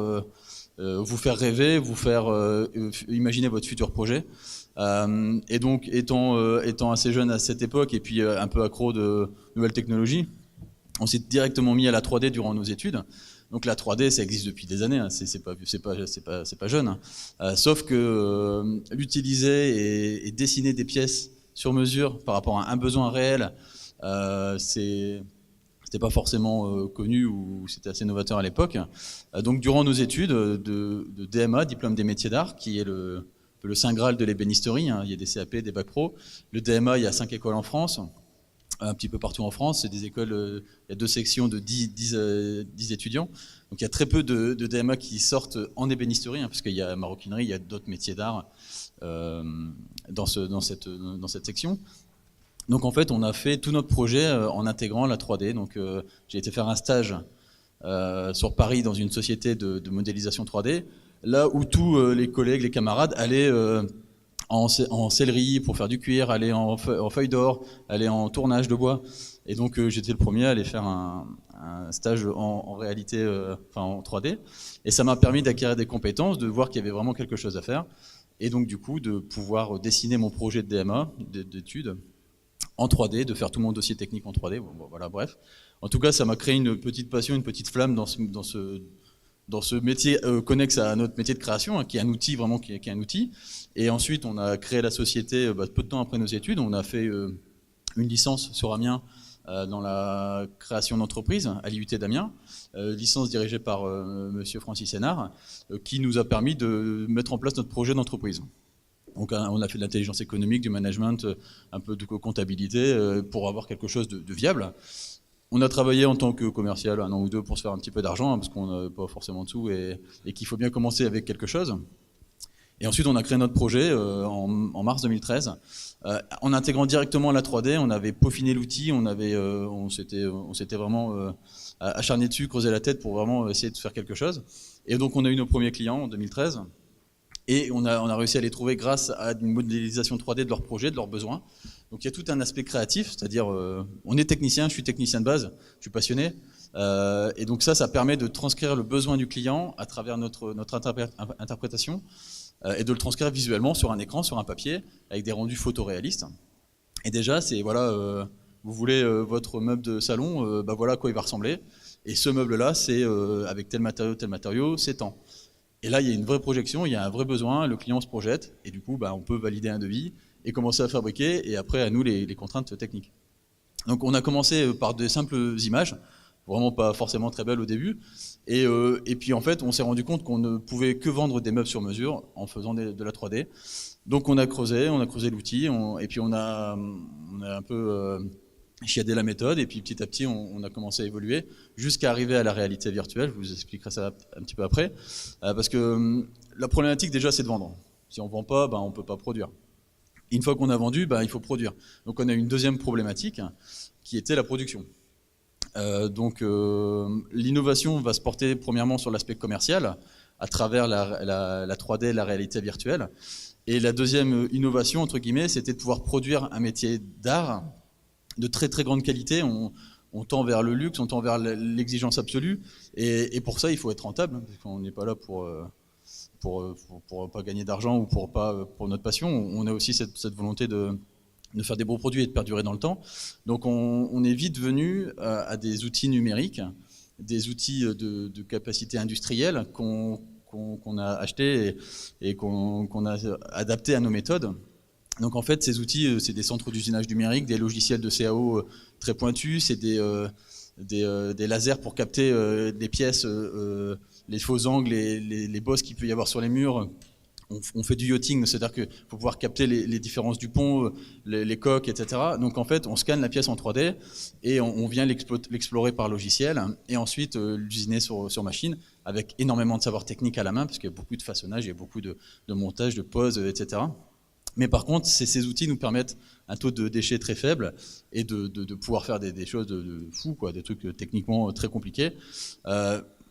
rêver, vous faire imaginer votre futur projet. Et donc étant assez jeune à cette époque, et puis un peu accro de nouvelles technologies, on s'est directement mis à la 3D durant nos études. Donc la 3D, ça existe depuis des années, hein. C'est pas jeune. Hein. Sauf que l'utiliser et dessiner des pièces sur mesure par rapport à un besoin réel, c'était pas forcément connu ou c'était assez novateur à l'époque. Donc durant nos études de DMA, diplôme des métiers d'art, qui est le saint graal de l'ébénisterie, hein. Il y a des CAP, des bacs pro. Le DMA, il y a 5 écoles en France. Un petit peu partout en France, c'est des écoles, il y a 2 sections de 10 étudiants. Donc il y a très peu de DMA qui sortent en ébénisterie, hein, parce qu'il y a maroquinerie, il y a d'autres métiers d'art dans cette section. Donc en fait, on a fait tout notre projet en intégrant la 3D. Donc j'ai été faire un stage sur Paris dans une société de modélisation 3D, là où tous les collègues, les camarades allaient en sellerie pour faire du cuir, aller en feuille d'or, aller en tournage de bois. Et donc j'étais le premier à aller faire un stage en réalité, en 3D. Et ça m'a permis d'acquérir des compétences, de voir qu'il y avait vraiment quelque chose à faire. Et donc du coup de pouvoir dessiner mon projet de DMA, d'études, en 3D, de faire tout mon dossier technique en 3D. Bon, voilà, bref. En tout cas, ça m'a créé une petite passion, une petite flamme dans ce métier connexe à notre métier de création, hein, qui est un outil, vraiment qui est un outil. Et ensuite, on a créé la société peu de temps après nos études. On a fait une licence sur Amiens dans la création d'entreprise à l'IUT d'Amiens, licence dirigée par monsieur Francis Hénard, qui nous a permis de mettre en place notre projet d'entreprise. Donc on a fait de l'intelligence économique, du management, un peu de comptabilité pour avoir quelque chose de viable. On a travaillé en tant que commercial 1 an ou 2 pour se faire un petit peu d'argent, hein, parce qu'on n'a pas forcément de sous et qu'il faut bien commencer avec quelque chose. Et ensuite, on a créé notre projet en mars 2013. En intégrant directement la 3D, on avait peaufiné l'outil, on s'était vraiment acharné dessus, creusé la tête pour vraiment essayer de faire quelque chose. Et donc, on a eu nos premiers clients en 2013. Et on a réussi à les trouver grâce à une modélisation 3D de leurs projets, de leurs besoins. Donc il y a tout un aspect créatif, c'est-à-dire on est technicien, je suis technicien de base, je suis passionné. Et donc ça permet de transcrire le besoin du client à travers notre interprétation et de le transcrire visuellement sur un écran, sur un papier, avec des rendus photoréalistes. Et déjà, c'est voilà, vous voulez votre meuble de salon, voilà à quoi il va ressembler. Et ce meuble-là, c'est avec tel matériau, c'est tant. Et là, il y a une vraie projection, il y a un vrai besoin, le client se projette, et du coup, on peut valider un devis et commencer à fabriquer, et après, à nous, les contraintes techniques. Donc, on a commencé par de simples images, vraiment pas forcément très belles au début, et puis, en fait, on s'est rendu compte qu'on ne pouvait que vendre des meubles sur mesure en faisant de la 3D. Donc, on a creusé l'outil, et puis on a un peu chiader la méthode, et puis petit à petit, on a commencé à évoluer jusqu'à arriver à la réalité virtuelle. Je vous expliquerai ça un petit peu après. Parce que la problématique, déjà, c'est de vendre. Si on ne vend pas, on ne peut pas produire. Une fois qu'on a vendu, il faut produire. Donc on a une deuxième problématique qui était la production. L'innovation va se porter premièrement sur l'aspect commercial à travers la 3D, la réalité virtuelle. Et la deuxième innovation, entre guillemets, c'était de pouvoir produire un métier d'art de très très grande qualité. On tend vers le luxe, on tend vers l'exigence absolue. Et pour ça, il faut être rentable, parce qu'on n'est pas là pour pas gagner d'argent ou pour notre passion. On a aussi cette volonté de faire des beaux produits et de perdurer dans le temps. Donc on est vite venu à des outils numériques, des outils de capacité industrielle qu'on a achetés et qu'on a adaptés à nos méthodes. Donc en fait, ces outils, c'est des centres d'usinage numérique, des logiciels de CAO très pointus, c'est des lasers pour capter des pièces, les faux angles, les bosses qu'il peut y avoir sur les murs. On fait du yachting, c'est-à-dire qu'il faut pouvoir capter les différences du pont, les coques, etc. Donc en fait, on scanne la pièce en 3D et on vient l'explorer par logiciel et ensuite l'usiner sur machine avec énormément de savoir technique à la main parce qu'il y a beaucoup de façonnage, il y a beaucoup de montage, de pose, etc. Mais par contre, ces outils nous permettent un taux de déchets très faible et de pouvoir faire des choses de fou, quoi, des trucs techniquement très compliqués.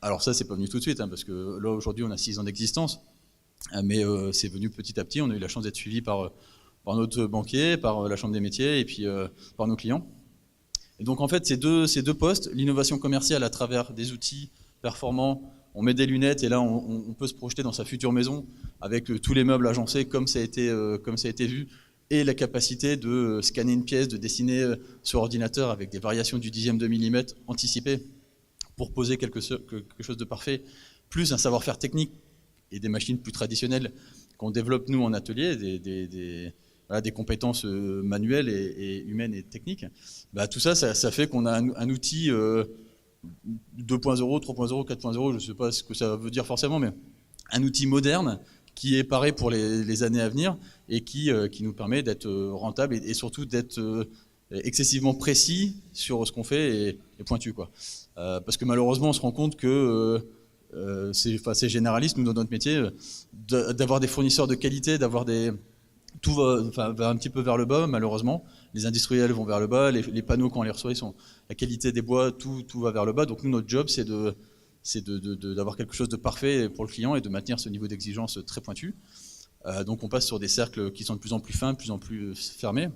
Alors ça, c'est pas venu tout de suite, parce que là, aujourd'hui, on a 6 ans d'existence. Mais c'est venu petit à petit. On a eu la chance d'être suivi par notre banquier, par la Chambre des métiers et puis par nos clients. Et donc en fait, ces deux postes, l'innovation commerciale à travers des outils performants, on met des lunettes et là on peut se projeter dans sa future maison avec tous les meubles agencés comme ça a été vu, et la capacité de scanner une pièce, de dessiner sur ordinateur avec des variations du dixième de millimètre anticipées pour poser quelque chose de parfait, plus un savoir-faire technique et des machines plus traditionnelles qu'on développe nous en atelier, des compétences manuelles et humaines et techniques. Tout ça fait qu'on a un outil 2.0, 3.0, 4.0, je ne sais pas ce que ça veut dire forcément, mais un outil moderne qui est paré pour les années à venir et qui nous permet d'être rentable et surtout d'être excessivement précis sur ce qu'on fait et pointu, quoi. Parce que malheureusement, on se rend compte que c'est généraliste, nous, dans notre métier, d'avoir des fournisseurs de qualité, tout va un petit peu vers le bas, malheureusement. Les industriels vont vers le bas, les panneaux, quand on les reçoit, la qualité des bois, tout va vers le bas. Donc nous, notre job, c'est d'avoir quelque chose de parfait pour le client et de maintenir ce niveau d'exigence très pointu. Donc on passe sur des cercles qui sont de plus en plus fins, de plus en plus fermés,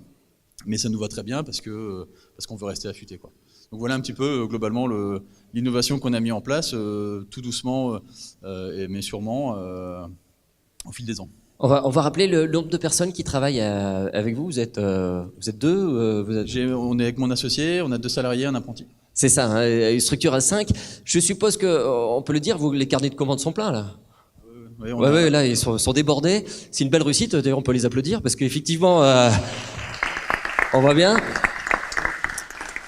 mais ça nous va très bien parce qu'on veut rester affûté, quoi. Donc voilà un petit peu globalement l'innovation qu'on a mis en place, tout doucement, mais sûrement au fil des ans. On va rappeler le nombre de personnes qui travaillent avec vous. Vous êtes deux On est avec mon associé, on a 2 salariés, un apprenti. C'est ça, hein, une structure à 5. Je suppose qu'on peut le dire, les carnets de commandes sont pleins là. Ouais, là ils sont débordés. C'est une belle réussite, d'ailleurs on peut les applaudir parce qu'effectivement, on voit bien.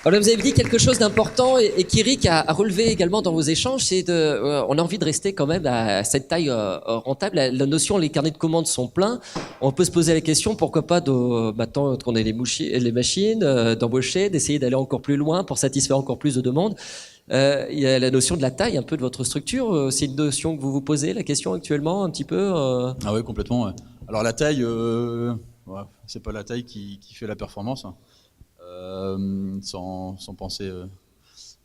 Alors, vous avez dit quelque chose d'important et qu'Eric a relevé également dans vos échanges, c'est on a envie de rester quand même à cette taille rentable. La notion, les carnets de commandes sont pleins. On peut se poser la question, pourquoi pas maintenant qu'on ait les machines, d'embaucher, d'essayer d'aller encore plus loin pour satisfaire encore plus de demandes. Il y a la notion de la taille un peu de votre structure. C'est une notion que vous vous posez, la question actuellement un petit peu Ah oui, complètement. Ouais. Alors la taille, c'est pas la taille qui fait la performance. Sans pensée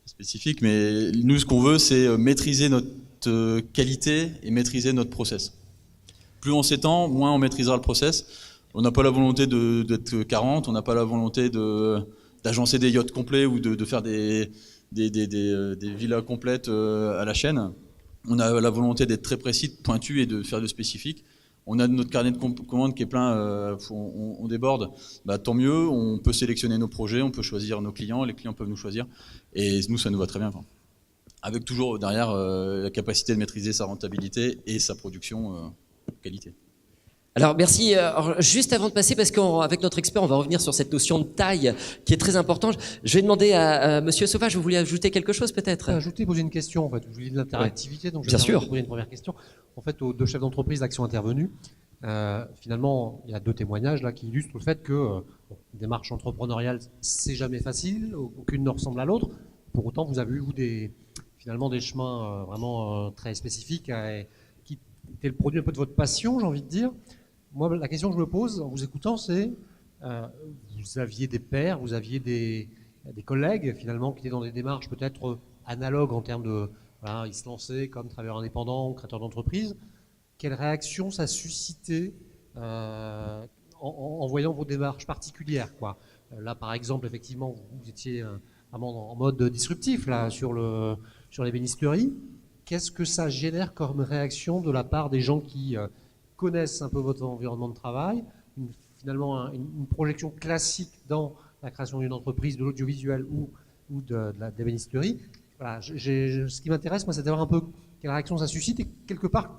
spécifique, mais nous ce qu'on veut c'est maîtriser notre qualité et maîtriser notre process. Plus on s'étend, moins on maîtrisera le process. On n'a pas la volonté d'être 40, on n'a pas la volonté d'agencer des yachts complets ou de faire des villas complètes à la chaîne. On a la volonté d'être très précis, pointu et de faire de spécifique. On a notre carnet de commandes qui est plein, on déborde, tant mieux, on peut sélectionner nos projets, on peut choisir nos clients, les clients peuvent nous choisir, et nous ça nous va très bien. Avec toujours derrière la capacité de maîtriser sa rentabilité et sa production qualité. Alors merci. Alors, juste avant de passer, parce qu'avec notre expert, on va revenir sur cette notion de taille qui est très importante. Je vais demander à Monsieur Sauvage, vous voulez ajouter quelque chose peut-être ? Poser une question. En fait, vous voulez de l'interactivité, donc je Bien vais sûr. poser une première question. En fait, aux 2 chefs d'entreprise là qui sont intervenus, Finalement, il y a 2 témoignages là qui illustrent le fait que une démarche entrepreneuriale, c'est jamais facile, aucune ne ressemble à l'autre. Pour autant, vous avez eu finalement des chemins vraiment très spécifiques qui étaient le produit un peu de votre passion, j'ai envie de dire. Moi, la question que je me pose en vous écoutant, c'est vous aviez des pairs, vous aviez des collègues finalement qui étaient dans des démarches peut-être analogues en termes de voilà, ils se lançaient comme travailleurs indépendants ou créateurs d'entreprise. Quelle réaction ça suscitait en voyant vos démarches particulières, quoi. Là, par exemple, effectivement, vous étiez vraiment en mode disruptif là, sur l'ébénisterie. Qu'est-ce que ça génère comme réaction de la part des gens qui connaissent un peu votre environnement de travail, finalement une projection classique dans la création d'une entreprise, de l'audiovisuel ou de l'ébénisterie. Voilà, ce qui m'intéresse, moi, c'est de savoir un peu quelle réaction ça suscite et quelque part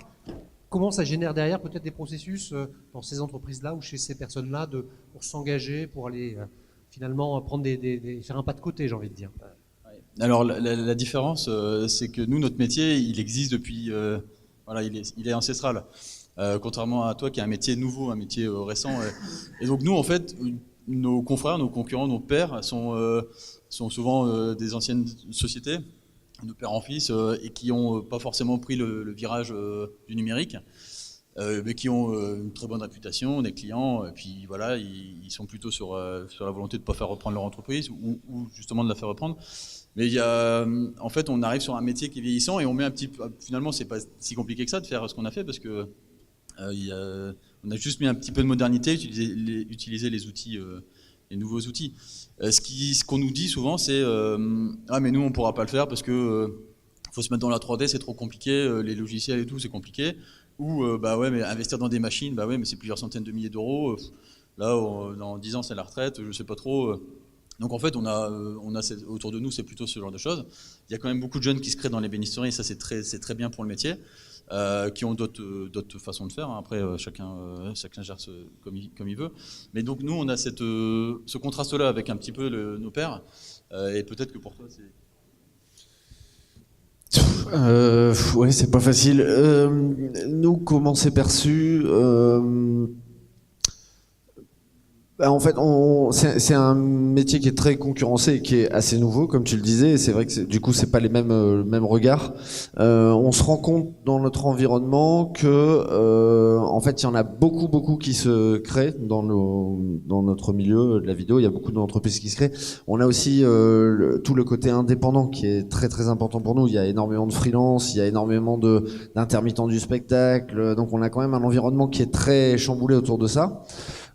comment ça génère derrière peut-être des processus dans ces entreprises-là ou chez ces personnes-là pour s'engager, pour aller finalement prendre faire un pas de côté, j'ai envie de dire. Alors la différence, c'est que nous, notre métier, il existe depuis, voilà, il est ancestral. Contrairement à toi qui a un métier nouveau, un métier récent. Et donc nous, en fait, nos confrères, nos concurrents, nos pairs sont souvent des anciennes sociétés, nos pères en fils, et qui n'ont pas forcément pris le virage du numérique, mais qui ont une très bonne réputation, des clients, et puis voilà, ils sont plutôt sur la volonté de ne pas faire reprendre leur entreprise ou justement de la faire reprendre. Mais en fait, on arrive sur un métier qui est vieillissant et on met un petit peu, finalement, c'est pas si compliqué que ça de faire ce qu'on a fait parce que on a juste mis un petit peu de modernité, utiliser les outils, les nouveaux outils. Ce qu'on nous dit souvent, c'est ah mais nous on pourra pas le faire parce que faut se mettre dans la 3D, c'est trop compliqué, les logiciels et tout, c'est compliqué. Ou bah ouais, mais investir dans des machines, bah ouais, mais c'est plusieurs centaines de milliers d'euros. Là, dans 10 ans, c'est la retraite, je sais pas trop. Donc en fait, on a autour de nous, c'est plutôt ce genre de choses. Il y a quand même beaucoup de jeunes qui se créent dans l'ébénisterie, et ça c'est très bien pour le métier, qui ont d'autres façons de faire. Après, chacun gère comme il veut. Mais donc nous, on a ce contraste-là avec un petit peu nos pairs, et peut-être que pour toi, c'est... Ouais, c'est pas facile. Nous, comment c'est perçu en fait, c'est un métier qui est très concurrencé et qui est assez nouveau, comme tu le disais. Et c'est vrai que du coup, c'est pas les mêmes regards. On se rend compte dans notre environnement que, en fait, il y en a beaucoup qui se créent dans notre milieu de la vidéo. Il y a beaucoup d'entreprises qui se créent. On a aussi tout le côté indépendant qui est très important pour nous. Il y a énormément de freelance, il y a énormément d'intermittents du spectacle. Donc, on a quand même un environnement qui est très chamboulé autour de ça.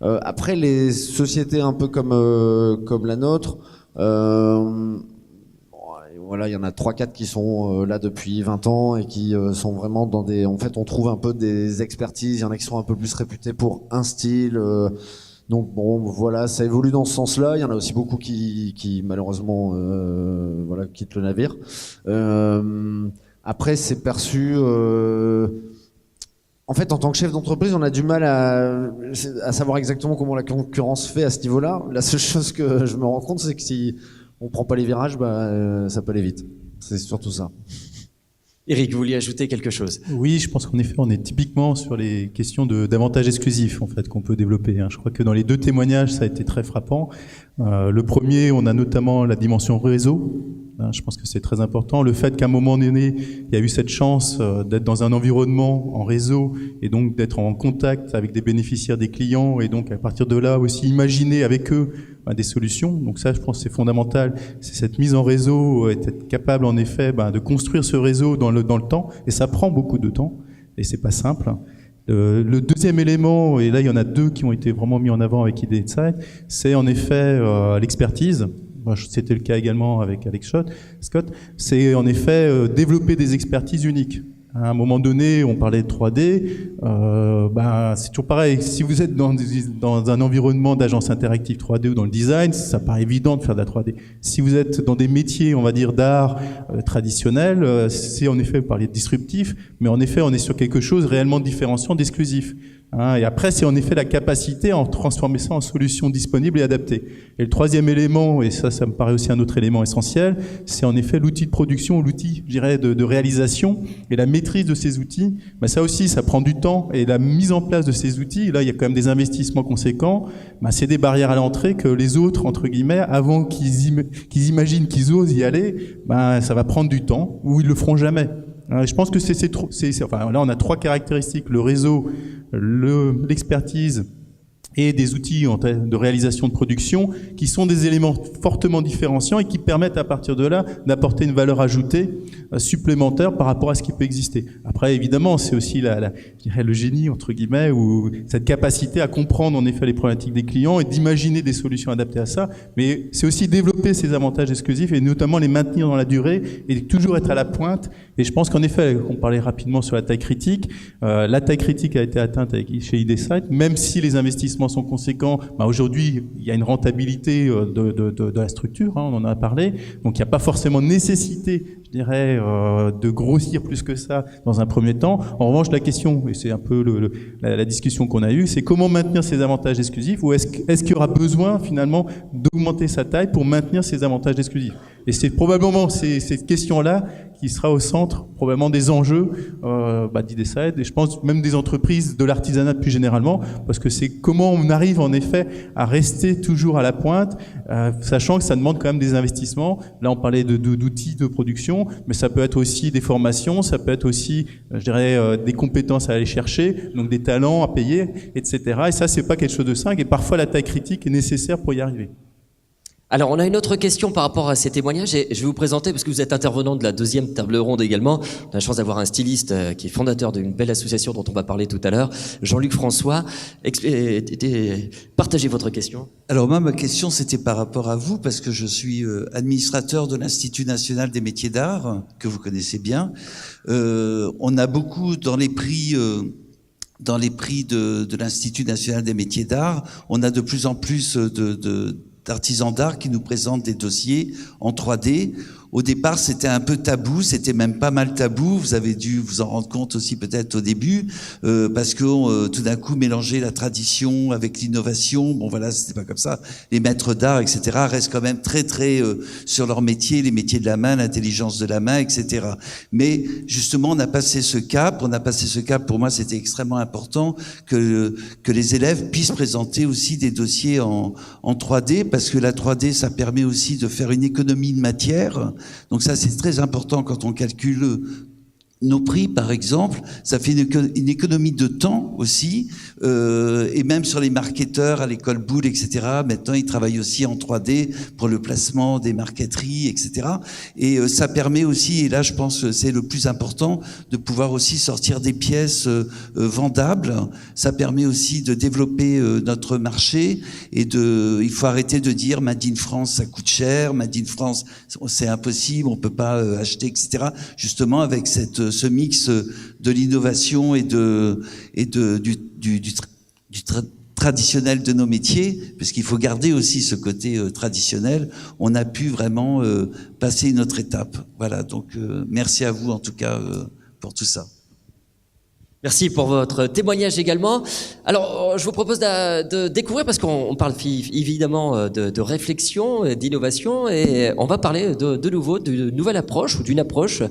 Après, les sociétés un peu comme la nôtre, voilà, il y en a 3-4 qui sont là depuis 20 ans et qui sont vraiment dans des... En fait, on trouve un peu des expertises. Il y en a qui sont un peu plus réputés pour un style. Donc bon, voilà, ça évolue dans ce sens-là. Il y en a aussi beaucoup qui malheureusement, voilà, quittent le navire. Après, c'est perçu... En fait, en tant que chef d'entreprise, on a du mal à savoir exactement comment la concurrence fait à ce niveau-là. La seule chose que je me rends compte, c'est que si on prend pas les virages, ça peut aller vite. C'est surtout ça. Eric, vous vouliez ajouter quelque chose? Oui, je pense qu'en effet, on est typiquement sur les questions d'avantages exclusifs en fait qu'on peut développer. Je crois que dans les 2 témoignages, ça a été très frappant. Le premier, on a notamment la dimension réseau. Je pense que c'est très important. Le fait qu'à un moment donné, il y a eu cette chance d'être dans un environnement en réseau et donc d'être en contact avec des bénéficiaires, des clients, et donc à partir de là aussi imaginer avec eux des solutions. Donc ça, je pense que c'est fondamental. C'est cette mise en réseau, être capable en effet de construire ce réseau dans le temps. Et ça prend beaucoup de temps et c'est pas simple. Le deuxième élément, et là il y en a 2 qui ont été vraiment mis en avant avec ID Insight, c'est en effet l'expertise. C'était le cas également avec Alex Scott. C'est en effet développer des expertises uniques. À un moment donné, on parlait de 3D. C'est toujours pareil. Si vous êtes dans un environnement d'agence interactive 3D ou dans le design, ça paraît évident de faire de la 3D. Si vous êtes dans des métiers, on va dire, d'art traditionnel, c'est en effet, vous parlez de disruptif, mais en effet, on est sur quelque chose réellement différenciant, d'exclusif. Hein, et après, c'est en effet la capacité à en transformer ça en solution disponible et adaptée. Et le troisième élément, et ça me paraît aussi un autre élément essentiel, c'est en effet l'outil de production, l'outil, je dirais, de réalisation et la maîtrise de ces outils. Ben ça aussi, ça prend du temps, et la mise en place de ces outils, là, il y a quand même des investissements conséquents. Ben, c'est des barrières à l'entrée que les autres, entre guillemets, avant qu'ils imaginent, qu'ils osent y aller, ben, ça va prendre du temps, ou ils le feront jamais. Je pense que enfin, là, on a trois caractéristiques: le réseau, l'expertise et des outils de réalisation de production qui sont des éléments fortement différenciants et qui permettent à partir de là d'apporter une valeur ajoutée supplémentaire par rapport à ce qui peut exister. Après, évidemment, c'est aussi je dirais le génie, entre guillemets, ou cette capacité à comprendre en effet les problématiques des clients et d'imaginer des solutions adaptées à ça, mais c'est aussi développer ces avantages exclusifs et notamment les maintenir dans la durée et toujours être à la pointe. Et je pense qu'en effet, on parlait rapidement sur la taille critique, la taille critique a été atteinte chez eDeside, même si les investissements sont conséquents. Bah aujourd'hui, il y a une rentabilité de la structure, hein, on en a parlé, donc il n'y a pas forcément nécessité, je dirais, de grossir plus que ça dans un premier temps. En revanche, la question, et c'est un peu la discussion qu'on a eue, c'est comment maintenir ces avantages exclusifs, ou est-ce qu'il y aura besoin finalement d'augmenter sa taille pour maintenir ces avantages exclusifs. Et c'est probablement cette question-là qui sera au centre probablement des enjeux d'eDeside, et je pense même des entreprises, de l'artisanat plus généralement, parce que c'est comment on arrive en effet à rester toujours à la pointe, sachant que ça demande quand même des investissements. Là on parlait d'outils de production, mais ça peut être aussi des formations, ça peut être aussi, je dirais, des compétences à aller chercher, donc des talents à payer, etc. Et ça, c'est pas quelque chose de simple, et parfois la taille critique est nécessaire pour y arriver. Alors, on a une autre question par rapport à ces témoignages, et je vais vous présenter, parce que vous êtes intervenant de la deuxième table ronde également. On a la chance d'avoir un styliste qui est fondateur d'une belle association dont on va parler tout à l'heure, Jean-Luc François. Partagez votre question. Alors moi, ma question, c'était par rapport à vous, parce que je suis administrateur de l'Institut national des métiers d'art, que vous connaissez bien. On a beaucoup dans les prix... de l'Institut national des métiers d'art, on a de plus en plus d'artisans d'art qui nous présentent des dossiers en 3D. Au départ, c'était un peu tabou, c'était même pas mal tabou. Vous avez dû vous en rendre compte aussi peut-être au début, parce que tout d'un coup, mélanger la tradition avec l'innovation, bon voilà, c'était pas comme ça. Les maîtres d'art, etc., restent quand même très sur leur métier, les métiers de la main, l'intelligence de la main, etc. Mais justement, on a passé ce cap. Pour moi, c'était extrêmement important que les élèves puissent présenter aussi des dossiers en 3D, parce que la 3D, ça permet aussi de faire une économie de matière. Donc ça, c'est très important quand on calcule nos prix, par exemple. Ça fait une économie de temps aussi, et même sur les marketeurs à l'école Boulle, etc. Maintenant, ils travaillent aussi en 3D pour le placement des marqueteries, etc. Et ça permet aussi, et là, je pense que c'est le plus important, de pouvoir aussi sortir des pièces vendables. Ça permet aussi de développer notre marché, et il faut arrêter de dire Made in France, ça coûte cher, Made in France, c'est impossible, on peut pas acheter, etc. Justement, avec ce mix de l'innovation et du traditionnel de nos métiers, parce qu'il faut garder aussi ce côté traditionnel, on a pu vraiment passer une autre étape. Voilà, donc merci à vous en tout cas pour tout ça. Merci pour votre témoignage également. Alors, je vous propose de découvrir, parce qu'on parle évidemment de réflexion, d'innovation, et on va parler de nouveau d'une nouvelle approche, ou d'une approche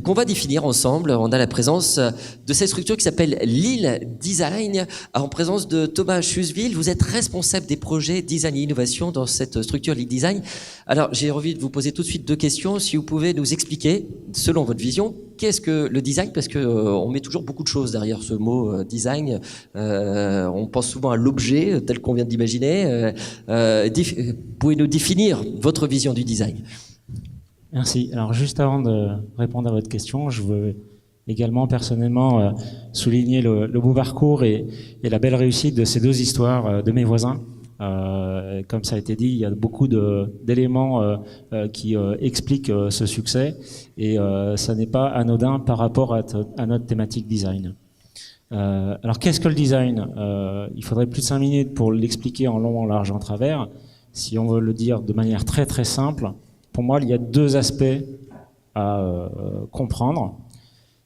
qu'on va définir ensemble. On a la présence de cette structure qui s'appelle Lille Design, en présence de Thomas Chusville. Vous êtes responsable des projets design et innovation dans cette structure Lille Design. Alors, j'ai envie de vous poser tout de suite deux questions. Si vous pouvez nous expliquer, selon votre vision, qu'est-ce que le design? Parce que on met toujours beaucoup de choses derrière ce mot design. On pense souvent à l'objet tel qu'on vient d'imaginer. Pouvez nous définir votre vision du design? Merci. Alors juste avant de répondre à votre question, je veux également personnellement souligner le beau parcours et la belle réussite de ces deux histoires de mes voisins. Comme ça a été dit, il y a beaucoup d'éléments qui expliquent ce succès, et ça n'est pas anodin par rapport à notre thématique design. Alors qu'est-ce que le design? Il faudrait plus de 5 minutes pour l'expliquer en long, en large, en travers. Si on veut le dire de manière très très simple, pour moi il y a deux aspects à comprendre.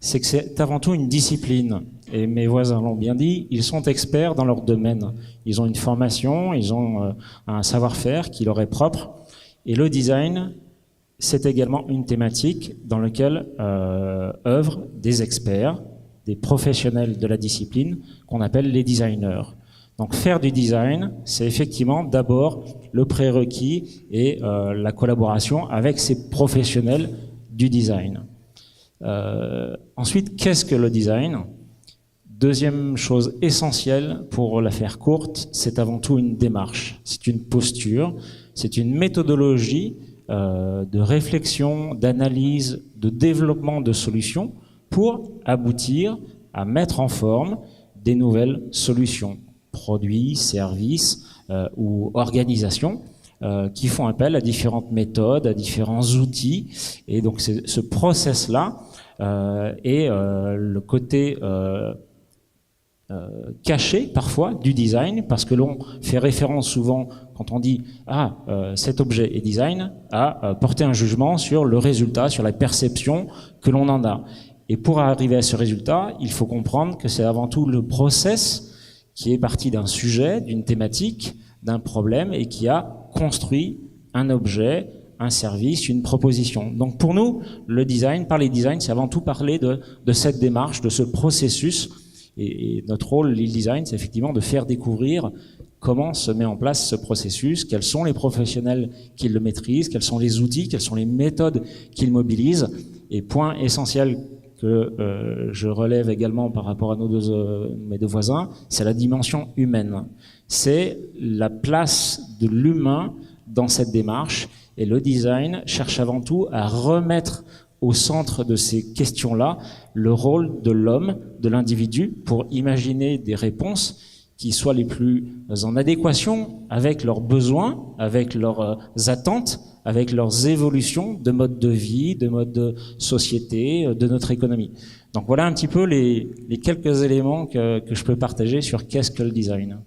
C'est que c'est avant tout une discipline et mes voisins l'ont bien dit, ils sont experts dans leur domaine. Ils ont une formation, ils ont un savoir-faire qui leur est propre. Et le design, c'est également une thématique dans laquelle œuvrent des experts, des professionnels de la discipline qu'on appelle les designers. Donc faire du design, c'est effectivement d'abord le prérequis et la collaboration avec ces professionnels du design. Ensuite, qu'est-ce que le design ? Deuxième chose essentielle, pour la faire courte, c'est avant tout une démarche, c'est une posture, c'est une méthodologie de réflexion, d'analyse, de développement de solutions pour aboutir à mettre en forme des nouvelles solutions, produits, services ou organisations qui font appel à différentes méthodes, à différents outils. Et donc ce process-là est le côté caché parfois du design, parce que l'on fait référence souvent, quand on dit cet objet est design, à porter un jugement sur le résultat, sur la perception que l'on en a. Et pour arriver à ce résultat, il faut comprendre que c'est avant tout le process qui est parti d'un sujet, d'une thématique, d'un problème, et qui a construit un objet, un service, une proposition. Donc pour nous, le design, parler design, c'est avant tout parler de cette démarche, de ce processus. Et notre rôle, Lille Design, c'est effectivement de faire découvrir comment se met en place ce processus, quels sont les professionnels qui le maîtrisent, quels sont les outils, quelles sont les méthodes qu'ils mobilisent. Et point essentiel que je relève également par rapport à mes deux voisins, c'est la dimension humaine. C'est la place de l'humain dans cette démarche. Et le design cherche avant tout à remettre au centre de ces questions-là le rôle de l'homme, de l'individu, pour imaginer des réponses qui soient les plus en adéquation avec leurs besoins, avec leurs attentes, avec leurs évolutions de mode de vie, de mode de société, de notre économie. Donc voilà un petit peu les quelques éléments que je peux partager sur qu'est-ce que le design.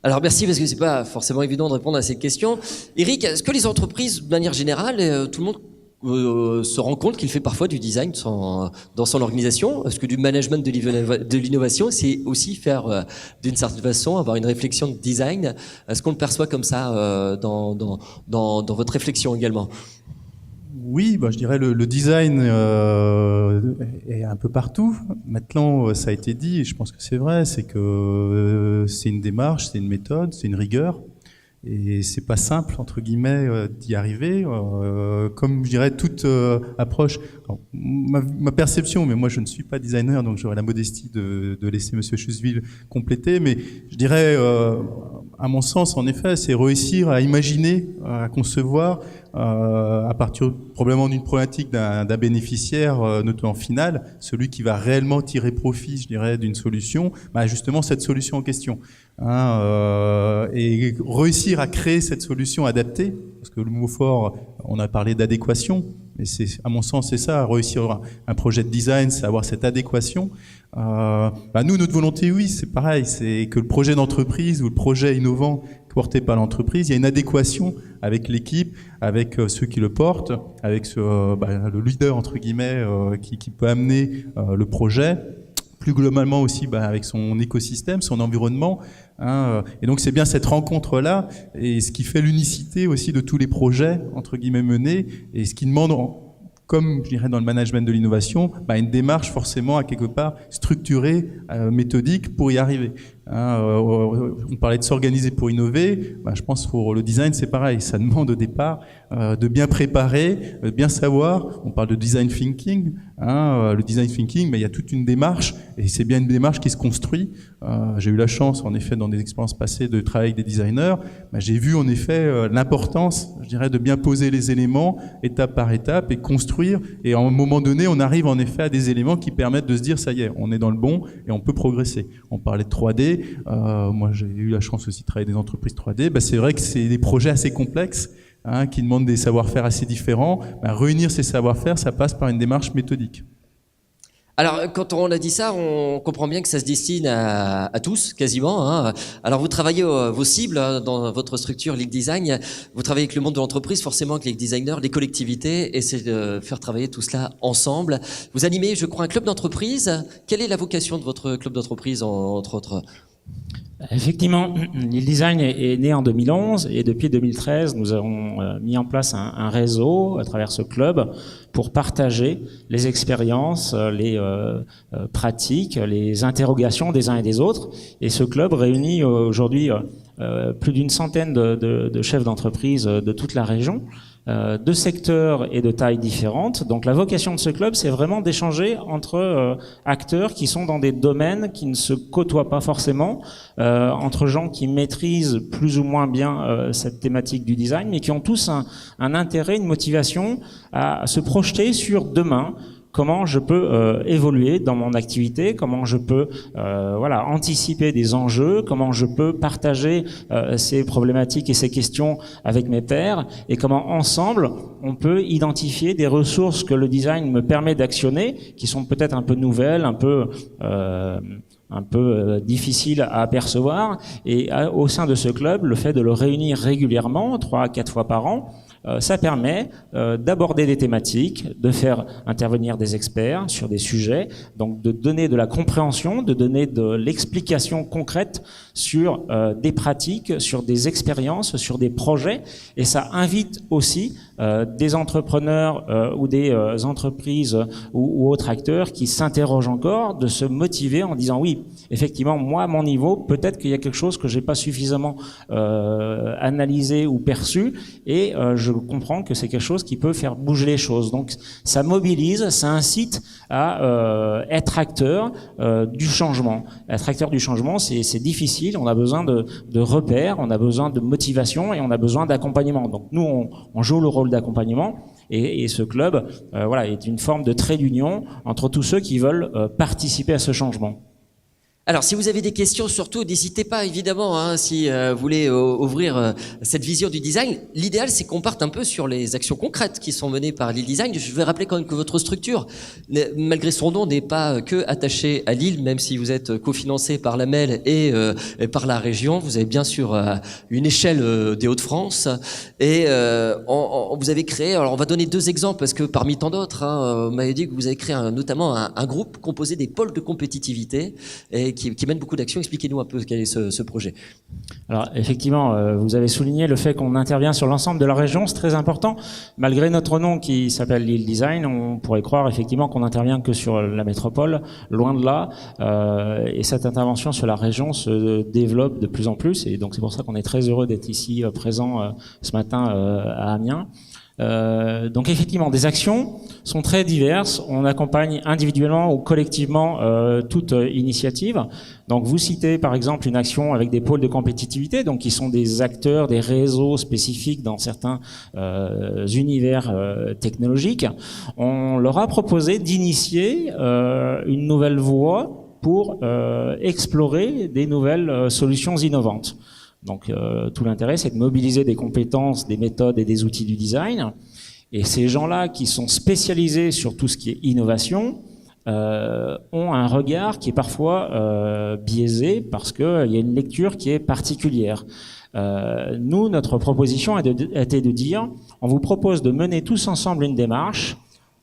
Alors merci, parce que c'est pas forcément évident de répondre à cette question. Eric, est-ce que les entreprises, de manière générale, tout le monde se rend compte qu'il fait parfois du design dans son organisation? Est-ce que du management de l'innovation, c'est aussi faire, d'une certaine façon, avoir une réflexion de design? Est-ce qu'on le perçoit comme ça dans votre réflexion également? Oui, je dirais le design est un peu partout. Maintenant, ça a été dit, et je pense que c'est vrai, c'est que c'est une démarche, c'est une méthode, c'est une rigueur. Et c'est pas simple, entre guillemets, d'y arriver. Comme je dirais, toute approche. Alors, ma perception, mais moi je ne suis pas designer, donc j'aurais la modestie de laisser Monsieur Chusville compléter. Mais je dirais, à mon sens, en effet, c'est réussir à imaginer, à concevoir, à partir probablement d'une problématique d'un bénéficiaire, notamment final, celui qui va réellement tirer profit, je dirais, d'une solution, justement cette solution en question. Et réussir à créer cette solution adaptée, parce que le mot fort, on a parlé d'adéquation, mais c'est, à mon sens, c'est ça, réussir un projet de design, c'est avoir cette adéquation. Nous, notre volonté, oui, c'est pareil, c'est que le projet d'entreprise ou le projet innovant porté par l'entreprise, il y a une adéquation avec l'équipe, avec ceux qui le portent, avec le leader, entre guillemets, qui peut amener le projet. Plus globalement aussi avec son écosystème, son environnement. Et donc c'est bien cette rencontre-là et ce qui fait l'unicité aussi de tous les projets, entre guillemets, menés, et ce qui demande, comme je dirais dans le management de l'innovation, une démarche forcément à quelque part structurée, méthodique pour y arriver. On parlait de s'organiser pour innover. Je pense pour le design c'est pareil. Ça demande au départ de bien préparer, de bien savoir. On parle de design thinking. Le design thinking, il y a toute une démarche et c'est bien une démarche qui se construit. J'ai eu la chance, en effet, dans des expériences passées, de travailler avec des designers. J'ai vu en effet l'importance, je dirais, de bien poser les éléments étape par étape et construire. Et à un moment donné, on arrive en effet à des éléments qui permettent de se dire ça y est, on est dans le bon et on peut progresser. On parlait de 3D. Moi, j'ai eu la chance aussi de travailler dans des entreprises 3D. C'est vrai que c'est des projets assez complexes, qui demandent des savoir-faire assez différents. Réunir ces savoir-faire, ça passe par une démarche méthodique. Alors, quand on a dit ça, on comprend bien que ça se destine à tous, quasiment. Hein. Alors, vous travaillez vos cibles dans votre structure Legal Design. Vous travaillez avec le monde de l'entreprise, forcément avec les designers, les collectivités, et c'est de faire travailler tout cela ensemble. Vous animez, je crois, un club d'entreprise. Quelle est la vocation de votre club d'entreprise, entre autres ? Effectivement, Legal Design est né en 2011 et depuis 2013, nous avons mis en place un réseau à travers ce club pour partager les expériences, les pratiques, les interrogations des uns et des autres. Et ce club réunit aujourd'hui plus d'une centaine de chefs d'entreprise de toute la région, de secteurs et de tailles différentes. Donc la vocation de ce club, c'est vraiment d'échanger entre acteurs qui sont dans des domaines qui ne se côtoient pas forcément, entre gens qui maîtrisent plus ou moins bien cette thématique du design, mais qui ont tous un intérêt, une motivation à se projeter sur demain. Comment je peux évoluer dans mon activité, comment je peux anticiper des enjeux, comment je peux partager ces problématiques et ces questions avec mes pairs, et comment ensemble on peut identifier des ressources que le design me permet d'actionner, qui sont peut-être un peu nouvelles, un peu difficiles à apercevoir. Et au sein de ce club, le fait de le réunir régulièrement, 3 à 4 fois par an, ça permet d'aborder des thématiques, de faire intervenir des experts sur des sujets, donc de donner de la compréhension, de donner de l'explication concrète sur des pratiques, sur des expériences, sur des projets. Et ça invite aussi des entrepreneurs ou des entreprises ou autres acteurs qui s'interrogent encore de se motiver en disant oui, effectivement, moi, à mon niveau, peut-être qu'il y a quelque chose que j'ai pas suffisamment analysé ou perçu, et je comprends que c'est quelque chose qui peut faire bouger les choses. Donc ça mobilise, ça incite à être acteur du changement. Être acteur du changement, c'est difficile, on a besoin de repères, on a besoin de motivation et on a besoin d'accompagnement. Donc nous, on joue le rôle d'accompagnement, et ce club est une forme de trait d'union entre tous ceux qui veulent participer à ce changement. Alors, si vous avez des questions, surtout, n'hésitez pas, évidemment, hein, si vous voulez ouvrir cette vision du design. L'idéal, c'est qu'on parte un peu sur les actions concrètes qui sont menées par Legal Design. Je vais rappeler quand même que votre structure, malgré son nom, n'est pas que attachée à Lille, même si vous êtes cofinancé par la MEL et par la région. Vous avez bien sûr une échelle des Hauts-de-France. Et vous avez créé, alors on va donner 2 exemples, parce que parmi tant d'autres, hein, vous m'avez dit que vous avez créé notamment un groupe composé des pôles de compétitivité, et qui mène beaucoup d'actions. Expliquez-nous un peu quel est ce projet. Alors effectivement, vous avez souligné le fait qu'on intervient sur l'ensemble de la région, c'est très important. Malgré notre nom qui s'appelle Legal Design, on pourrait croire effectivement qu'on n'intervient que sur la métropole, loin de là. Et cette intervention sur la région se développe de plus en plus, et donc c'est pour ça qu'on est très heureux d'être ici présent ce matin à Amiens. Donc effectivement, des actions sont très diverses. On accompagne individuellement ou collectivement toute initiative. Donc vous citez par exemple une action avec des pôles de compétitivité, donc qui sont des acteurs, des réseaux spécifiques dans certains univers technologiques. On leur a proposé d'initier une nouvelle voie pour explorer des nouvelles solutions innovantes. Donc tout l'intérêt, c'est de mobiliser des compétences, des méthodes et des outils du design. Et ces gens-là qui sont spécialisés sur tout ce qui est innovation ont un regard qui est parfois biaisé parce qu'il y a une lecture qui est particulière. Nous, notre proposition était de dire, on vous propose de mener tous ensemble une démarche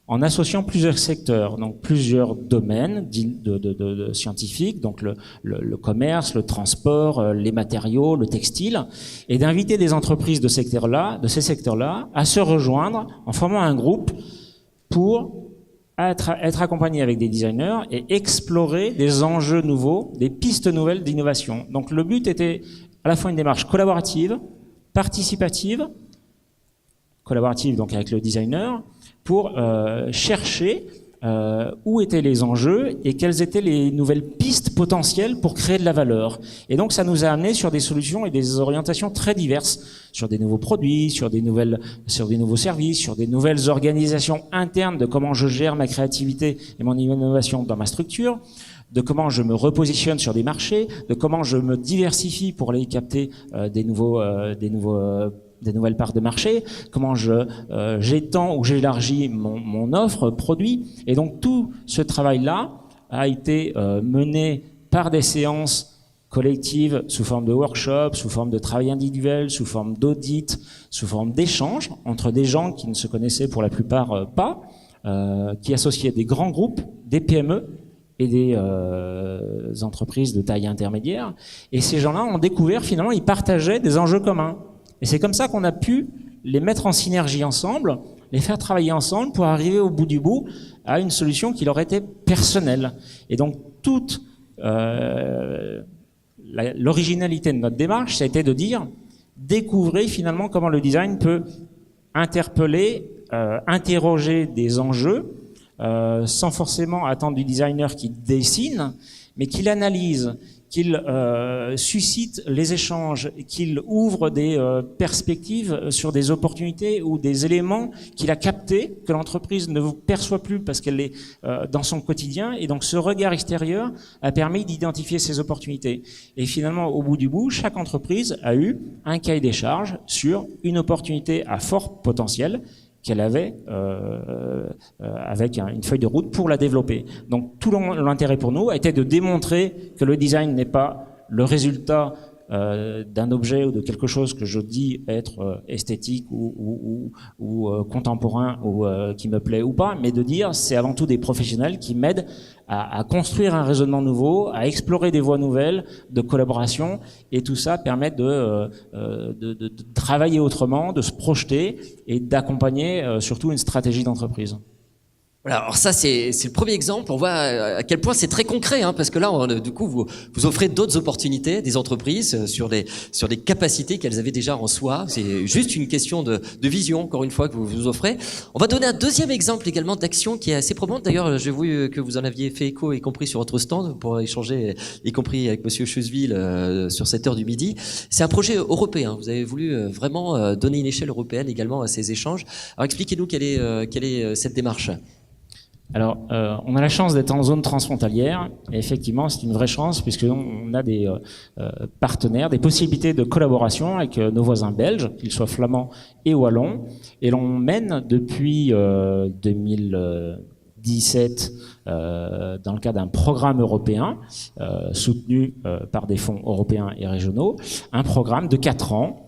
en associant plusieurs secteurs, donc plusieurs domaines de scientifiques, donc le commerce, le transport, les matériaux, le textile, et d'inviter des entreprises de ces secteurs-là à se rejoindre en formant un groupe pour être accompagnés avec des designers et explorer des enjeux nouveaux, des pistes nouvelles d'innovation. Donc le but était à la fois une démarche collaborative, participative donc avec le designer, pour chercher où étaient les enjeux et quelles étaient les nouvelles pistes potentielles pour créer de la valeur. Et donc ça nous a amené sur des solutions et des orientations très diverses, sur des nouveaux produits, sur des nouveaux services, sur des nouvelles organisations internes de comment je gère ma créativité et mon innovation dans ma structure, de comment je me repositionne sur des marchés, de comment je me diversifie pour aller capter des nouvelles parts de marché, comment j'étends ou j'élargis mon offre produit. Et donc tout ce travail-là a été mené par des séances collectives sous forme de workshops, sous forme de travail individuel, sous forme d'audit, sous forme d'échanges entre des gens qui ne se connaissaient pour la plupart pas, qui associaient des grands groupes, des PME et des entreprises de taille intermédiaire. Et ces gens-là ont découvert, finalement, ils partageaient des enjeux communs. Et c'est comme ça qu'on a pu les mettre en synergie ensemble, les faire travailler ensemble pour arriver au bout du bout à une solution qui leur était personnelle. Et donc, toute l'originalité de notre démarche, ça a été de dire, découvrez finalement comment le design peut interpeller, interroger des enjeux, sans forcément attendre du designer qui dessine, mais qui l'analyse, qu'il suscite les échanges, qu'il ouvre des perspectives sur des opportunités ou des éléments qu'il a captés, que l'entreprise ne perçoit plus parce qu'elle est dans son quotidien. Et donc ce regard extérieur a permis d'identifier ces opportunités. Et finalement, au bout du bout, chaque entreprise a eu un cahier des charges sur une opportunité à fort potentiel qu'elle avait avec une feuille de route pour la développer. Donc tout l'intérêt pour nous a été de démontrer que le design n'est pas le résultat d'un objet ou de quelque chose que je dis être esthétique ou contemporain ou qui me plaît ou pas, mais de dire c'est avant tout des professionnels qui m'aident à construire un raisonnement nouveau, à explorer des voies nouvelles de collaboration, et tout ça permet de travailler autrement, de se projeter et d'accompagner surtout une stratégie d'entreprise. Voilà, alors ça c'est le premier exemple. On voit à quel point c'est très concret, hein, parce que là, du coup, vous offrez d'autres opportunités des entreprises sur des capacités qu'elles avaient déjà en soi. C'est juste une question de vision, encore une fois, que vous offrez. On va donner un deuxième exemple également d'action qui est assez probante. D'ailleurs, j'ai vu que vous en aviez fait écho, y compris sur votre stand, pour échanger, y compris avec Monsieur Chuseville sur cette heure du midi. C'est un projet européen. Vous avez voulu vraiment donner une échelle européenne également à ces échanges. Alors expliquez-nous quelle est cette démarche. Alors, on a la chance d'être en zone transfrontalière, et effectivement, c'est une vraie chance, puisqu'on a des partenaires, des possibilités de collaboration avec nos voisins belges, qu'ils soient flamands et wallons, et l'on mène depuis 2017, dans le cadre d'un programme européen, soutenu par des fonds européens et régionaux, un programme de 4 ans,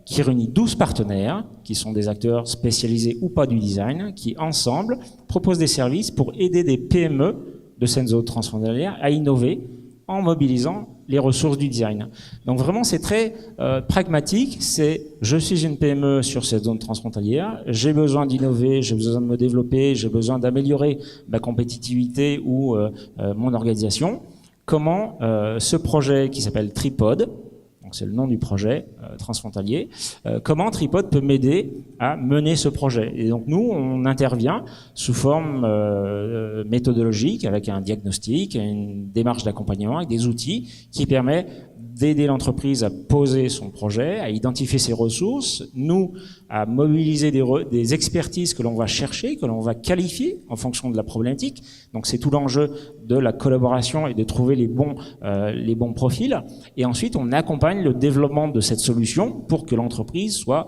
qui réunit 12 partenaires, qui sont des acteurs spécialisés ou pas du design, qui ensemble proposent des services pour aider des PME de cette zone transfrontalière à innover en mobilisant les ressources du design. Donc vraiment, c'est très pragmatique. C'est je suis une PME sur cette zone transfrontalière, j'ai besoin d'innover, j'ai besoin de me développer, j'ai besoin d'améliorer ma compétitivité ou mon organisation. Comment ce projet qui s'appelle Tripod, c'est le nom du projet transfrontalier, comment Tripod peut m'aider à mener ce projet. Et donc nous, on intervient sous forme méthodologique, avec un diagnostic, une démarche d'accompagnement, avec des outils qui permettent d'aider l'entreprise à poser son projet, à identifier ses ressources, nous à mobiliser des expertises que l'on va chercher, que l'on va qualifier en fonction de la problématique. Donc c'est tout l'enjeu de la collaboration et de trouver les bons profils. Et ensuite, on accompagne le développement de cette solution pour que l'entreprise soit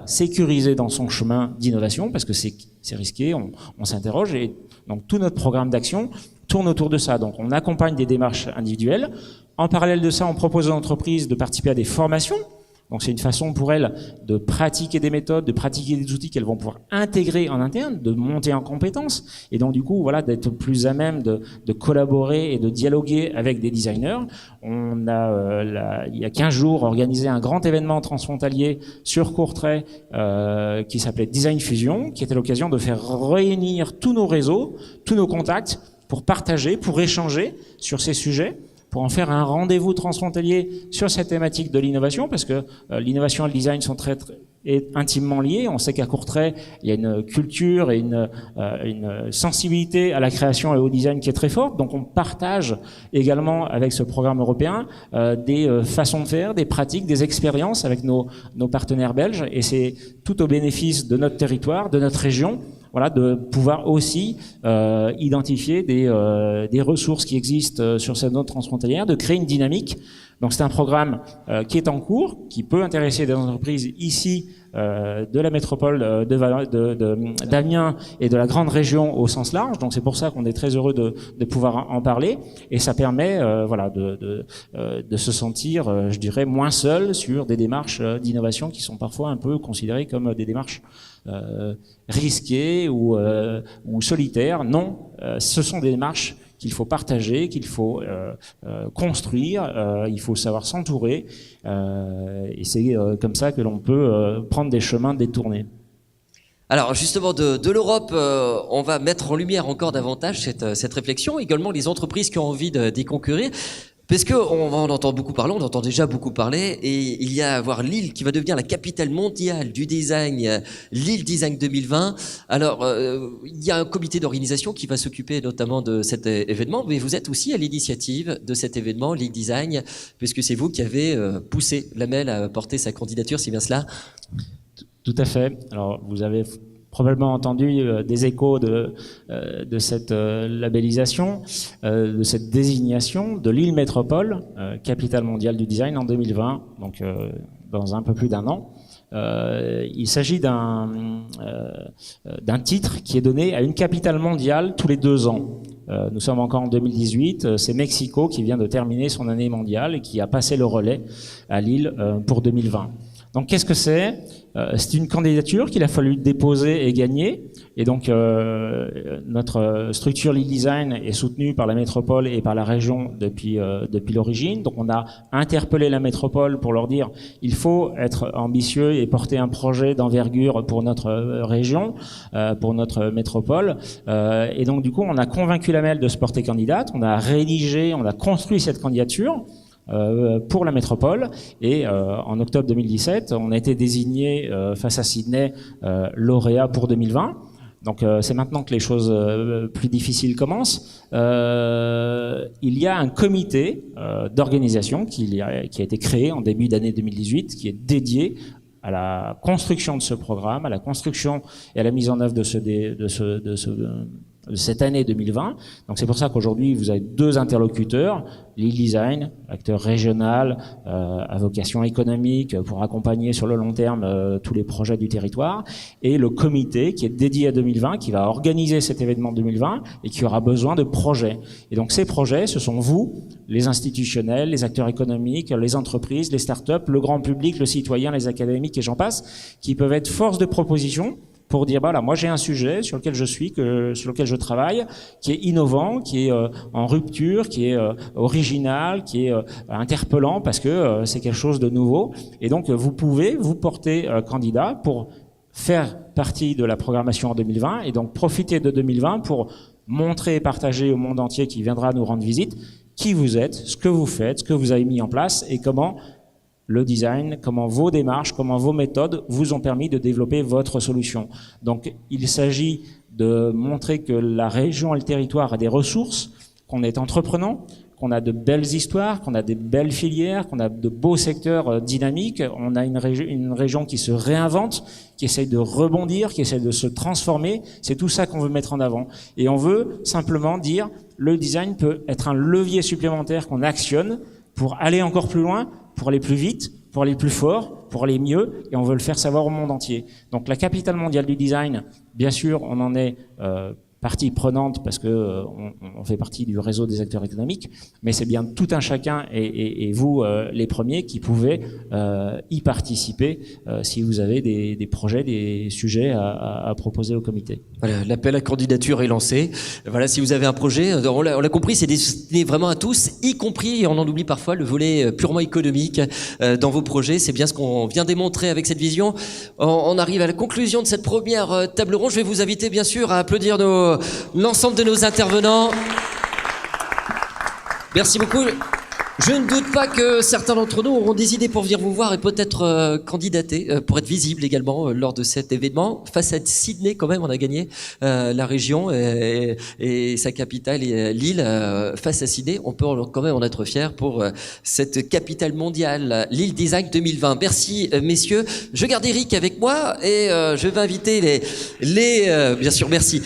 sécurisée dans son chemin d'innovation, parce que c'est risqué, on s'interroge. Et donc tout notre programme d'action tourne autour de ça. Donc on accompagne des démarches individuelles. En parallèle de ça, on propose aux entreprises de participer à des formations. Donc c'est une façon pour elles de pratiquer des méthodes, de pratiquer des outils qu'elles vont pouvoir intégrer en interne, de monter en compétences, et donc du coup d'être plus à même de collaborer et de dialoguer avec des designers. On a il y a 15 jours organisé un grand événement transfrontalier sur Courtrai qui s'appelait Design Fusion, qui était l'occasion de faire réunir tous nos réseaux, tous nos contacts pour partager, pour échanger sur ces sujets, pour en faire un rendez-vous transfrontalier sur cette thématique de l'innovation, parce que l'innovation et le design sont très intimement liés. On sait qu'à Courtrai, il y a une culture et une sensibilité à la création et au design qui est très forte. Donc on partage également avec ce programme européen des façons de faire, des pratiques, des expériences avec nos partenaires belges, et c'est tout au bénéfice de notre territoire, de notre région, voilà, de pouvoir aussi identifier des ressources qui existent sur cette zone transfrontalière, de créer une dynamique. Donc c'est un programme qui est en cours, qui peut intéresser des entreprises ici de la métropole d'Amiens et de la grande région au sens large. Donc c'est pour ça qu'on est très heureux de pouvoir en parler, et ça permet voilà de se sentir, je dirais, moins seul sur des démarches d'innovation qui sont parfois un peu considérées comme des démarches risquées ou solitaires. Non, ce sont des démarches qu'il faut partager, qu'il faut construire, il faut savoir s'entourer, et c'est comme ça que l'on peut prendre des chemins détournés. Alors justement, de l'Europe, on va mettre en lumière encore davantage cette réflexion, également les entreprises qui ont envie d'y concourir. Parce que on en entend beaucoup parler, on entend déjà beaucoup parler, et il y a à voir Lille qui va devenir la capitale mondiale du design, Lille Design 2020. Alors, il y a un comité d'organisation qui va s'occuper notamment de cet événement, mais vous êtes aussi à l'initiative de cet événement, Lille Design, puisque c'est vous qui avez poussé Lamel à porter sa candidature, c'est bien cela? Tout à fait. Alors, vous avez probablement entendu des échos de cette labellisation, de cette désignation de Lille Métropole, capitale mondiale du design en 2020, donc dans un peu plus d'un an. Il s'agit d'un titre qui est donné à une capitale mondiale tous les 2 ans. Nous sommes encore en 2018, c'est Mexico qui vient de terminer son année mondiale et qui a passé le relais à Lille pour 2020. Donc qu'est-ce que c'est? C'est une candidature qu'il a fallu déposer et gagner. Et donc notre structure Lille Design est soutenue par la métropole et par la région depuis l'origine. Donc on a interpellé la métropole pour leur dire il faut être ambitieux et porter un projet d'envergure pour notre région, pour notre métropole. Et donc du coup on a convaincu la MEL de se porter candidate. On a rédigé, on a construit cette candidature pour la métropole, et en octobre 2017 on a été désigné face à Sydney lauréat pour 2020. Donc c'est maintenant que les choses plus difficiles commencent. Il y a un comité d'organisation qui a été créé en début d'année 2018 qui est dédié à la construction de ce programme, à la construction et à la mise en œuvre de cette année 2020. Donc c'est pour ça qu'aujourd'hui vous avez 2 interlocuteurs, Lille Design, acteur régional à vocation économique pour accompagner sur le long terme tous les projets du territoire, et le comité qui est dédié à 2020, qui va organiser cet événement 2020 et qui aura besoin de projets. Et donc ces projets, ce sont vous, les institutionnels, les acteurs économiques, les entreprises, les startups, le grand public, le citoyen, les académiques et j'en passe, qui peuvent être force de proposition pour dire voilà, moi j'ai un sujet sur lequel sur lequel je travaille, qui est innovant, qui est en rupture, qui est original, qui est interpellant parce que c'est quelque chose de nouveau. Et donc vous pouvez vous porter candidat pour faire partie de la programmation en 2020 et donc profiter de 2020 pour montrer et partager au monde entier qui viendra nous rendre visite qui vous êtes, ce que vous faites, ce que vous avez mis en place et comment le design, comment vos démarches, comment vos méthodes vous ont permis de développer votre solution. Donc, il s'agit de montrer que la région et le territoire a des ressources, qu'on est entreprenant, qu'on a de belles histoires, qu'on a des belles filières, qu'on a de beaux secteurs dynamiques. On a une région qui se réinvente, qui essaye de rebondir, qui essaye de se transformer. C'est tout ça qu'on veut mettre en avant. Et on veut simplement dire, le design peut être un levier supplémentaire qu'on actionne pour aller encore plus loin, pour aller plus vite, pour aller plus fort, pour aller mieux, et on veut le faire savoir au monde entier. Donc la capitale mondiale du design, bien sûr, on en est partie prenante parce que on fait partie du réseau des acteurs économiques, mais c'est bien tout un chacun et vous les premiers qui pouvez y participer si vous avez des projets, des sujets à proposer au comité. Voilà, l'appel à candidature est lancé. Voilà, si vous avez un projet, on l'a compris, c'est destiné vraiment à tous, y compris, et on en oublie parfois, le volet purement économique dans vos projets. C'est bien ce qu'on vient démontrer avec cette vision. On arrive à la conclusion de cette première table ronde. Je vais vous inviter bien sûr à applaudir l'ensemble de nos intervenants. Merci beaucoup. Je ne doute pas que certains d'entre nous auront des idées pour venir vous voir et peut-être candidater pour être visibles également lors de cet événement. Face à Sydney, quand même, on a gagné la région et sa capitale, Lille. Face à Sydney, on peut quand même en être fier pour cette capitale mondiale, Lille Design 2020. Merci, messieurs. Je garde Eric avec moi et je vais inviter bien sûr, merci.